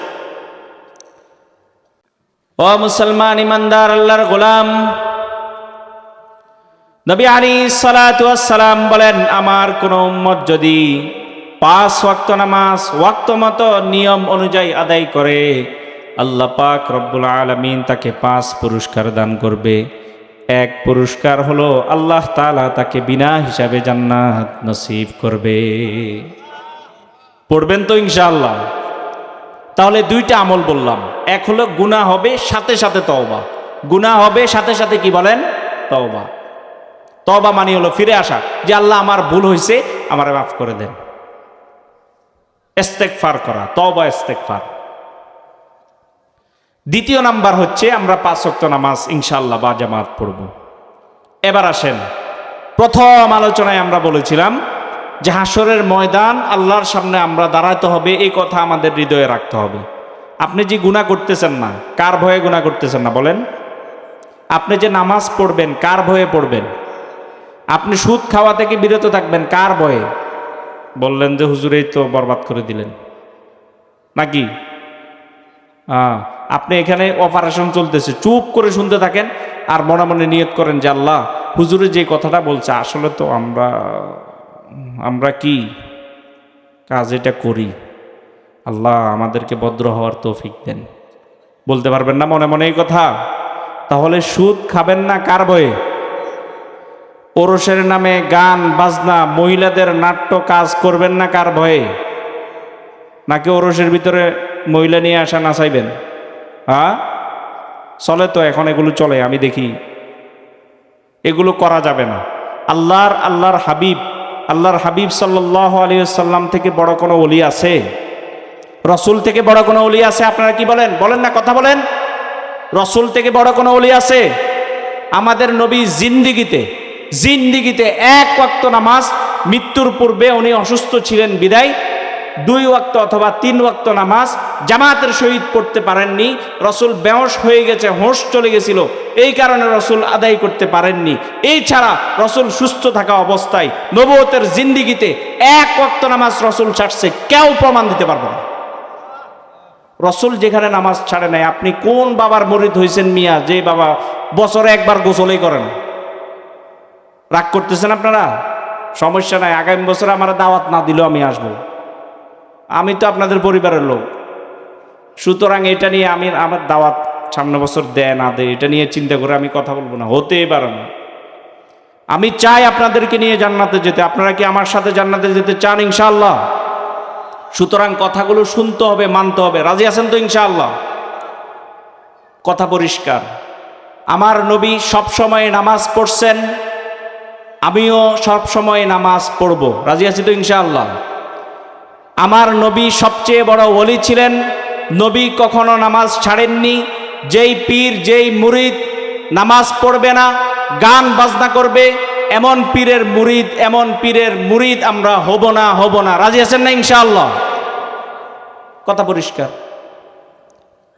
ও মুসলমান ইমানদার আল্লাহর গোলাম, নবী আলাইহিস সালাতু ওয়াস সালাম বলেন, আমার কোন উম্মত যদি 5 ওয়াক্ত নামাজ ওয়াক্ত মতো নিয়ম অনুযায়ী আদায় করে, আল্লাহ পাক রব্বুল আলামিন তাকে 5 পুরস্কার দান করবে। 1 পুরস্কার হলো আল্লাহ তাআলা তাকে বিনা হিসাবে জান্নাত নসিব করবে। পড়বেন তো ইনশাআল্লাহ? তাহলে 2টা আমল বললাম, এক হলো গুনাহ হবে সাথে সাথে তওবা। গুনাহ হবে সাথে সাথে কি বলেন? তওবা। তওবা মানে হলো ফিরে আসা, যে আল্লাহ আমার ভুল হয়েছে, আমারে মাফ করে দেন। ইস্তেগফার করা, তওবা ইস্তেগফার। 2য় নাম্বার হচ্ছে আমরা 5 ওয়াক্ত নামাজ ইনশাআল্লাহ বা জামাত পড়ব। এবার আসেন, প্রথম আলোচনায় আমরা বলেছিলাম যে হাসরের ময়দান, আল্লাহর সামনে আমরা দাঁড়াতে হবে, এই কথা আমাদের হৃদয়ে রাখতে হবে। আপনি যে গুনাহ করতেছেন না, কার ভয়ে গুনাহ করতেছেন না বলেন? আপনি যে নামাজ পড়বেন, কার ভয়ে পড়বেন? আপনি সুদ খাওয়া থেকে বিরত থাকবেন, কার ভয়ে? বললেন যে হুজুর এই তো বরবাদ করে দিলেন নাকি? আপনি এখানে অপারেশন চলতেছে, চুপ করে শুনতে থাকেন আর মনে মনে নিয়ত করেন যে আল্লাহ হুজুরে যে কথাটা বলছে আসলে তো আমরা কি কাজ এটা করি, আল্লাহ আমাদেরকে ভদ্র হওয়ার তৌফিক দেন। বলতে পারবেন না মনে মনে এই কথা? তাহলে সুদ খাবেন না কার ভয়ে? ওরসের নামে গান বাজনা, মহিলাদের নাট্য কাজ করবেন না কার ভয়ে? নাকি ওরসের ভিতরে মহিলা নিয়ে আসা নাচাইবেন? চলে তো এখন, এগুলো চলে, আমি দেখি। এগুলো করা যাবে না। আল্লাহর হাবিব সাল্লাল্লাহু আলাইহি ওয়াসাল্লাম থেকে বড় কোনো ওলি আছে? রসুল থেকে বড় কোনো ওলি আছে? আপনারা কি বলেন? বলেন না, কথা বলেন। রসুল থেকে বড় কোনো ওলি আছে? আমাদের নবী জিন্দিগিতে 1 ওয়াক্ত নামাজ, মৃত্যুর পূর্বে উনি অসুস্থ ছিলেন বিদায় 2 ওয়াক্ত অথবা 3 ওয়াক্ত নামাজ জামাতের সহিত পড়তে পারেননি। রসুল বেহোশ হয়ে গেছে, হোশ চলে গেছিল, এই কারণে রসুল আদায় করতে পারেননি। এই ছাড়া রসুল সুস্থ থাকা অবস্থায় নবুয়তের জিন্দিগিতে 1 ওয়াক্ত নামাজ রসুল ছাড়ছে, কেউ প্রমাণ দিতে পারবে না। রসুল যেখানে নামাজ ছাড়ে নাই, আপনি কোন বাবার মুরিদ হয়েছেন মিয়া, যে বাবা বছরে একবার গোসলেই করে না? রাগ করতেছেন আপনারা? সমস্যা নাই, আগামী বছর আমার দাওয়াত না দিলেও আমি আসবো, আমি তো আপনাদের পরিবারের লোক। সুতরাং এটা নিয়ে আমার দাওয়াত সামনে বছর দেয় না দেয় এটা নিয়ে চিন্তা করে আমি কথা বলবো না, হতেই পারে না। আমি চাই আপনাদেরকে নিয়ে জান্নাতে যেতে। আপনারা কি আমার সাথে জান্নাতে যেতে চান ইনশাআল্লাহ? সুতরাং কথাগুলো শুনতে হবে, মানতে হবে। রাজি আছেন তো ইনশাআল্লাহ? কথা পরিষ্কার। আমার নবী সব সময় নামাজ পড়ছেন, আমিও সব সময় নামাজ পড়ব। রাজি আছি তো ইনশাআল্লাহ? আমার নবী সবচেয়ে বড় ওলি ছিলেন, নবী কখনো নামাজ ছাড়েননি। যেই পীর, যেই মুরিদ নামাজ পড়বে না, গান বাজনা করবে, এমন পীরের মুরিদ আমরা হব না। রাজি আছেন না ইনশাআল্লাহ? কথা পরিষ্কার।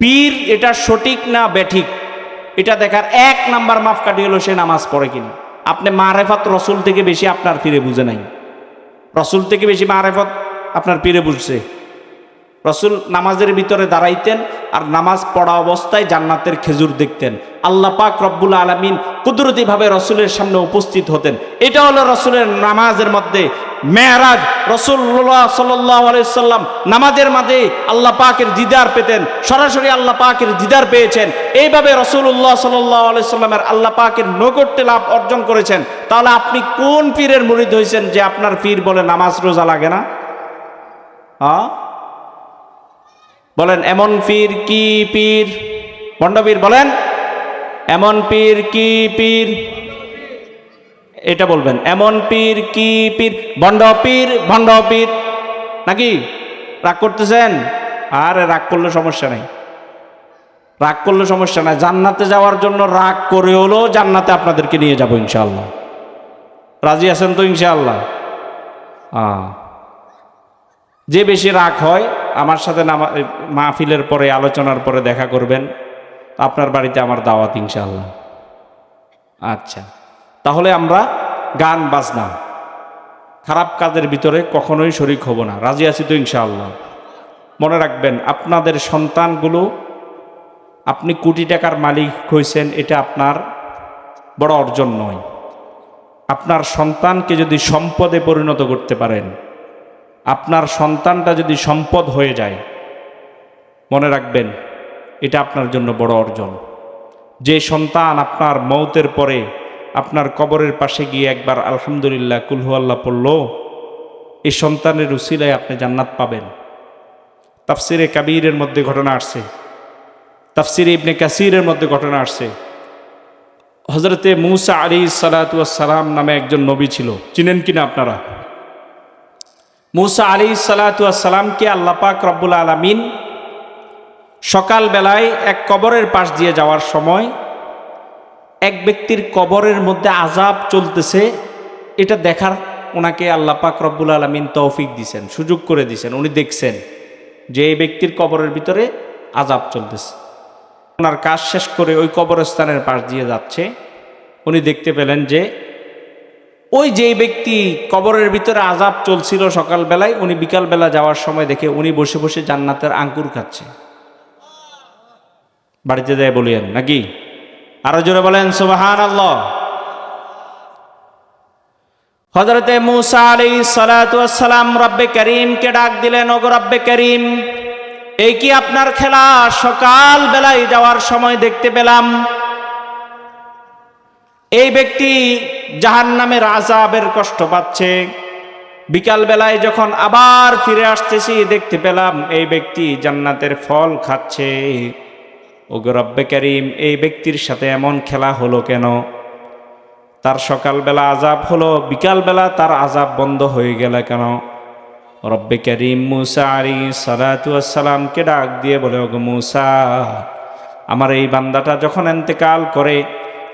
পীর এটা সঠিক না বেঠিক এটা দেখার 1 নাম্বার মাপকাঠি হলো সে নামাজ পড়ে কিনা। আপনি মারেফত রসুল থেকে বেশি আপনার পীরে বুঝে নাই, রসুল থেকে বেশি মারেফত আপনার পীরে বুঝছে। রসুল নামাজের ভিতরে দাঁড়াইতেন আর নামাজ পড়া অবস্থায় জান্নাতের খেজুর দেখতেন। আল্লাহ পাক রব্বুল আলামিন কুদরতিভাবে রসুলের সামনে উপস্থিত হতেন। এটা হলো রসুলের নামাজের মধ্যে মেরাজ, রাসূলুল্লাহ সাল্লাল্লাহু আলাইহি সাল্লাম নামাজের মাঝে আল্লাহ পাকের দিদার পেতেন, সরাসরি আল্লাহ পাকের দিদার পেয়েছেন। এইভাবে রাসূলুল্লাহ সাল্লাল্লাহু আলাইহি সাল্লামের আল্লাহ পাকের নৈকট্য লাভ অর্জন করেছেন। তাহলে আপনি কোন পীরের মুরিদ হয়েছেন যে আপনার পীর বলে নামাজ রোজা লাগে না? হ্যাঁ বলেন, এমন পীর কি পীর? ভণ্ডপীর বলেন, এমন পীর কি পীর? এটা বলবেন, এমন পীর কি পীর? ভণ্ডপীর, ভণ্ডপীর নাকি? রাগ করতেছেন? আরে রাগ করলে সমস্যা নাই, রাগ করলে সমস্যা নাই। জান্নাতে যাওয়ার জন্য রাগ করে হলো জান্নাতে আপনাদেরকে নিয়ে যাব ইনশাআল্লাহ। রাজি আছেন তো ইনশাআল্লাহ? যে বেশি রাগ হয় আমার সাথে মাহফিলের পরে, আলোচনার পরে দেখা করবেন, আপনার বাড়িতে আমার দাওয়াত ইনশাআল্লাহ। আচ্ছা, তাহলে আমরা গান বাজনা খারাপ কাজের ভিতরে কখনোই শরিক হব না। রাজি আছি তো ইনশাআল্লাহ? মনে রাখবেন, আপনাদের সন্তানগুলো, আপনি কোটি টাকার মালিক হয়েছেন এটা আপনার বড় অর্জন নয়। আপনার সন্তানকে যদি সম্পদে পরিণত করতে পারেন, আপনার সন্তানটা যদি সম্পদ হয়ে যায়, মনে রাখবেন এটা আপনার জন্য বড় অর্জন। যে সন্তান আপনার মৌতের পরে আপনার কবরের পাশে গিয়ে একবার আলহামদুলিল্লাহ কুল হুয়াল্লাহ পড়ল, এই সন্তানের উসিলায় আপনি জান্নাত পাবেন। তাফসিরে কাবীরের মধ্যে ঘটনা আসছে, তাফসিরে ইবনে কাসিরের মধ্যে ঘটনা আসছে। হযরতে মূসা আলাইহিস সালাতু ওয়াস সালাম নামে একজন নবী ছিল, চিনেন কিনা আপনারা? মূসা আলাইহিস সালাতু ওয়াস সালামকে আল্লাহ পাক রব্বুল আলামিন সকাল বেলায় এক কবরের পাশ দিয়ে যাওয়ার সময় এক ব্যক্তির কবরের মধ্যে আযাব চলতেছে, এটা দেখার ওনাকে আল্লাহ পাক রব্বুল আলামিন তৌফিক দিয়েছেন, সুযোগ করে দিয়েছেন। উনি দেখছেন যে এই ব্যক্তির কবরের ভিতরে আযাব চলতেছে। ওনার কাজ শেষ করে ওই কবরস্থানের পাশ দিয়ে যাচ্ছে, উনি দেখতে পেলেন যে ওই যেই ব্যক্তি কবরের ভিতরে আযাব চলছিল সকালবেলায়, উনি বিকালবেলা যাওয়ার সময় দেখে উনি বসে বসে জান্নাতের আঙ্কুর খাচ্ছে। বাড়িতে যায় বলিয়েন নাকি? আরো জোরে বলেন সুবহানাল্লাহ। হযরতে মূসা আলাইহিস সালাতু ওয়াস সালাম রব্বে করিমকে ডাক দিলেন, ওগো রব্বে করিম, এই কি আপনার খেলা? সকাল বেলায় যাওয়ার সময় দেখতে পেলাম এই ব্যক্তি জাহান্নামের আযাবের কষ্ট পাচ্ছে, বিকাল বেলায় যখন আবার ফিরে আসতেছি দেখতে পেলাম এই ব্যক্তি জান্নাতের ফল খাচ্ছে। ওগো রব্বে করিম, এই ব্যক্তির সাথে এমন খেলা হলো কেন? তার সকালবেলা আযাব হলো, বিকালবেলা তার আযাব বন্ধ হয়ে গেল কেন? রব্বে করিম মূসা আলাইহিস সালাতু ওয়াস সালামকে ডাক দিয়ে বলে, ওগো মূসা, আমার এই বান্দাটা যখন ইন্তেকাল করে,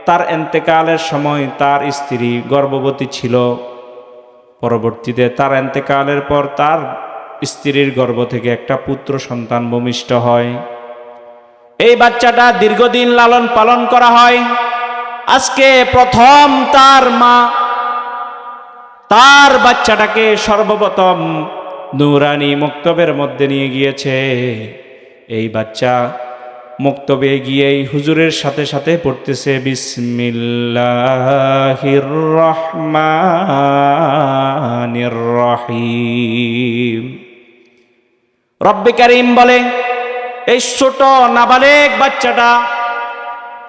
তার ইন্তেকালের সময় তার স্ত্রী গর্ভবতী ছিল। পরবর্তীতে তার ইন্তেকালের পর তার স্ত্রীর গর্ভ থেকে একটা পুত্র সন্তান ভূমিষ্ঠ হয়। এই বাচ্চাটা দীর্ঘদিন লালন পালন করা হয়। আজকে প্রথম তার মা তার বাচ্চাটাকে সর্বপ্রথম নূরানি মক্তবের মধ্যে নিয়ে গিয়েছে। এই বাচ্চা মক্তবে গিয়েই হুজুরের সাথে সাথে পড়তেছে বিসমিল্লাহির রহমানির রহিম। রব্বে কারীম বলে, এই ছোট নাবালেগ বাচ্চাটা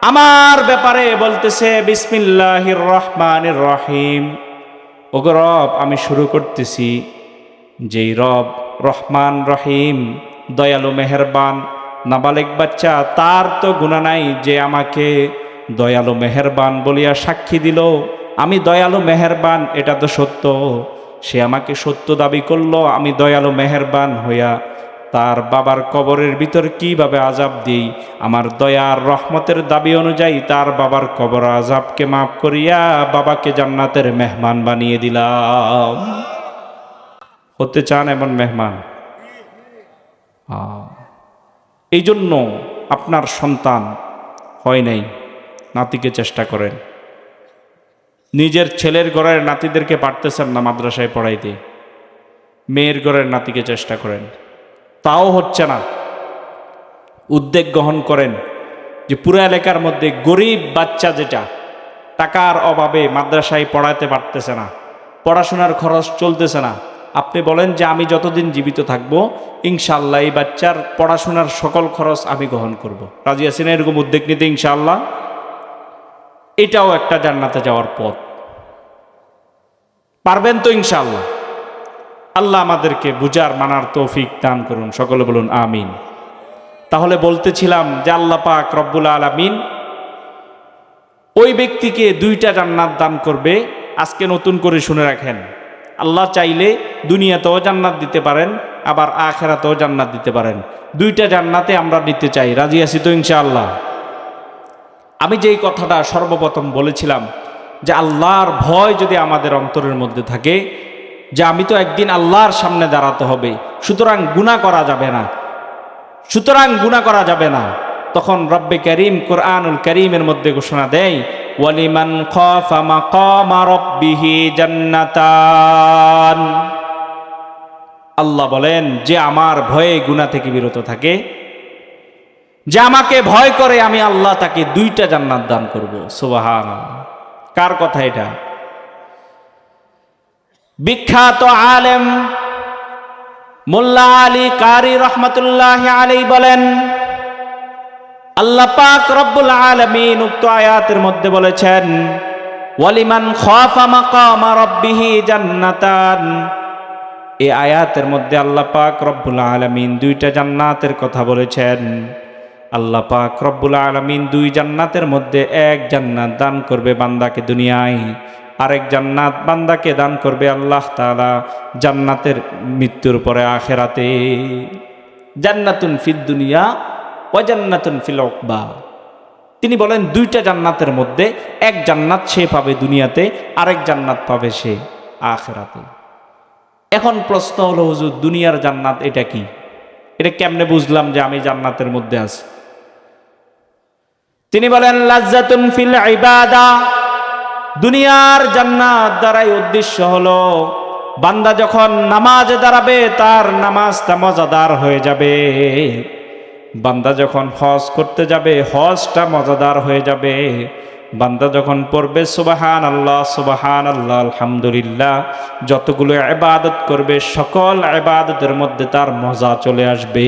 আমার ব্যাপারে বলতেছে বিসমিল্লাহির রহমানির রহিম। ওগো রব, আমি শুরু করতেছি যেই রব রহমান রহিম, দয়ালু মেহেরবান। নাবালেগ বাচ্চা, তার তো গুনাহ নাই যে আমাকে দয়ালু মেহেরবান বলিয়া সাক্ষী দিল। আমি দয়ালু মেহেরবান, এটা তো সত্য। সে আমাকে সত্য দাবি করলো, আমি দয়ালু মেহেরবান হইয়া তার বাবার কবরের ভিতর কিভাবে আযাব দিই, আমার দয়ার রহমতের দাবি অনুযায়ী তার বাবার কবর আযাবকে মাফ করিয়া বাবাকে জান্নাতের মেহমান বানিয়ে দিলাম। হতে চান এমন মেহমান? এই জন্য আপনার সন্তান হয় নাই, নাতিকে চেষ্টা করেন। নিজের ছেলের ঘরের নাতিদেরকে পারতেছেন না মাদ্রাসায় পড়াইতে, মেয়ের ঘরের নাতিকে চেষ্টা করেন, তাও হচ্ছে না। উদ্যোগ গ্রহণ করেন যে পুরো এলাকার মধ্যে গরিব বাচ্চা যেটা টাকার অভাবে মাদ্রাসায় পড়াতে পারতেছে না, পড়াশোনার খরচ চলতেছে না, আপনি বলেন যে আমি যতদিন জীবিত থাকব ইনশাআল্লাহ এই বাচ্চার পড়াশোনার সকল খরচ আমি গ্রহণ করব। রাজি আছেন এরকম উদ্যোগ নিতে ইনশাআল্লাহ? এটাও একটা জান্নাতে যাওয়ার পথ। পারবেন তো ইনশাআল্লাহ? আল্লাহ আমাদেরকে বুঝার মানার তৌফিক দান করুন, সকলে বলুন আমিন। তাহলে বলতেছিলাম যে আল্লাহ পাক রব্বুল আলামিন ওই ব্যক্তিকে 2টা জান্নাত দান করবে। আজকে নতুন করে শুনে রাখেন, আল্লাহ চাইলে দুনিয়াতেও জান্নাত দিতে পারেন, আবার আখিরাতেও জান্নাত দিতে পারেন। 2টা জান্নাতে আমরা নিতে চাই। রাজি আছি তো ইনশাআল্লাহ? আমি যেই কথাটা সর্বপ্রথম বলেছিলাম যে আল্লাহর ভয় যদি আমাদের অন্তরের মধ্যে থাকে, যে আমি তো একদিন আল্লাহর সামনে দাঁড়াতে হবে, সুতরাং গুনাহ করা যাবে না, তখন রব্বে করিম কোরআনুল করিমের মধ্যে ঘোষণা দেয়, ওয়ালিমান খাফা মাকামা রাব্বিহি জান্নাতান। আল্লাহ বলেন যে আমার ভয়ে গুনাহ থেকে বিরত থাকে, যে আমাকে ভয় করে, আমি আল্লাহ তাকে 2টা জান্নাত দান করব। সুবহানাল্লাহ। কার কথা এটা? বিখ্যাত আলেম মোল্লা আলী কারি রহমতুল্লাহ আলাইহি বলেন, আল্লাহ পাক রব্বুল আলামিন উক্ত আয়াতের মধ্যে বলেছেন, ওয়ালিমান খাফা মাকামা রাব্বিহি জান্নাতান। এই আয়াতের মধ্যে আল্লাহ পাক রব্বুল আলামিন 2টা জান্নাতের কথা বলেছেন। আল্লাহ পাক রব্বুল আলামিন 2 জান্নাতের মধ্যে 1 জান্নাত দান করবে বান্দাকে দুনিয়ায়, আরেক জান্নাত বান্দাকে দান করবে আল্লাহ তাআলা জান্নাতের মৃত্যুর পরে আখিরাতে। জান্নাতুন ফিদ দুনিয়া ওয়া জান্নাতুন ফিল উকবা। তিনি বলেন 2টা জান্নাতের মধ্যে 1 জান্নাত সে পাবে দুনিয়াতে, আরেক জান্নাত পাবে সে আখিরাতে। এখন প্রশ্ন হলো, হুজুর দুনিয়ার জান্নাত এটা কি? এটা কেমনে বুঝলাম যে আমি জান্নাতের মধ্যে আছি? তিনি বলেন, লাজ্জাতুন ফিল ইবাদা। দুনিয়ার জান্নাত দ্বারাই উদ্দেশ্য হলো বান্দা যখন নামাজে দাঁড়াবে তার নামাজটা মজাদার হয়ে যাবে, বান্দা যখন হজ করতে যাবে হজটা মজাদার হয়ে যাবে, বান্দা যখন পড়বে সুবহানাল্লাহ সুবহানাল্লাহ আলহামদুলিল্লাহ, যতগুলো ইবাদত করবে সকল ইবাদতের মধ্যে তার মজা চলে আসবে।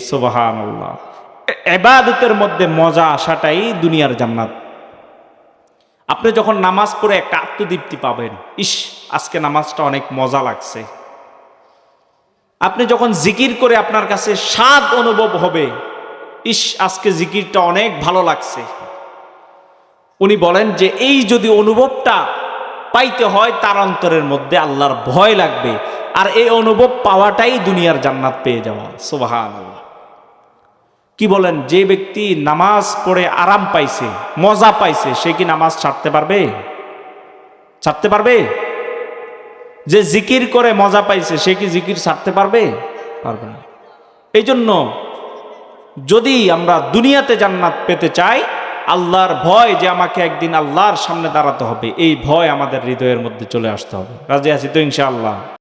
সুবহানাল্লাহ। ইবাদতের মধ্যে মজা আসাটাই দুনিয়ার জান্নাত। আপনি যখন নামাজ পড়ে একটা আত্মতৃপ্তি পাবেন, ইস আজকে নামাজটা অনেক মজা লাগছে। আপনি যখন জিকির করে আপনার কাছে স্বাদ অনুভব হবে, ইস আজকে জিকিরটা অনেক ভালো লাগছে। উনি বলেন যে এই যদি অনুভবটা পাইতে হয় তার অন্তরের মধ্যে আল্লাহর ভয় লাগবে, আর এই অনুভব পাওয়াটাই দুনিয়ার জান্নাত পেয়ে যাওয়া। সুবহানাল্লাহ। কি বলেন? যে ব্যক্তি নামাজ পড়ে আরাম পাইছে, মজা পাইছে, সে কি নামাজ ছাড়তে পারবে? যে জিকির করে মজা পাইছে সে কি জিকির ছাড়তে পারবে না। এই জন্য যদি আমরা দুনিয়াতে জান্নাত পেতে চাই, আল্লাহর ভয়, যে আমাকে একদিন আল্লাহর সামনে দাঁড়াতে হবে, এই ভয় আমাদের হৃদয়ের মধ্যে চলে আসতে হবে। রাজি আছি তো ইনশাআল্লাহ?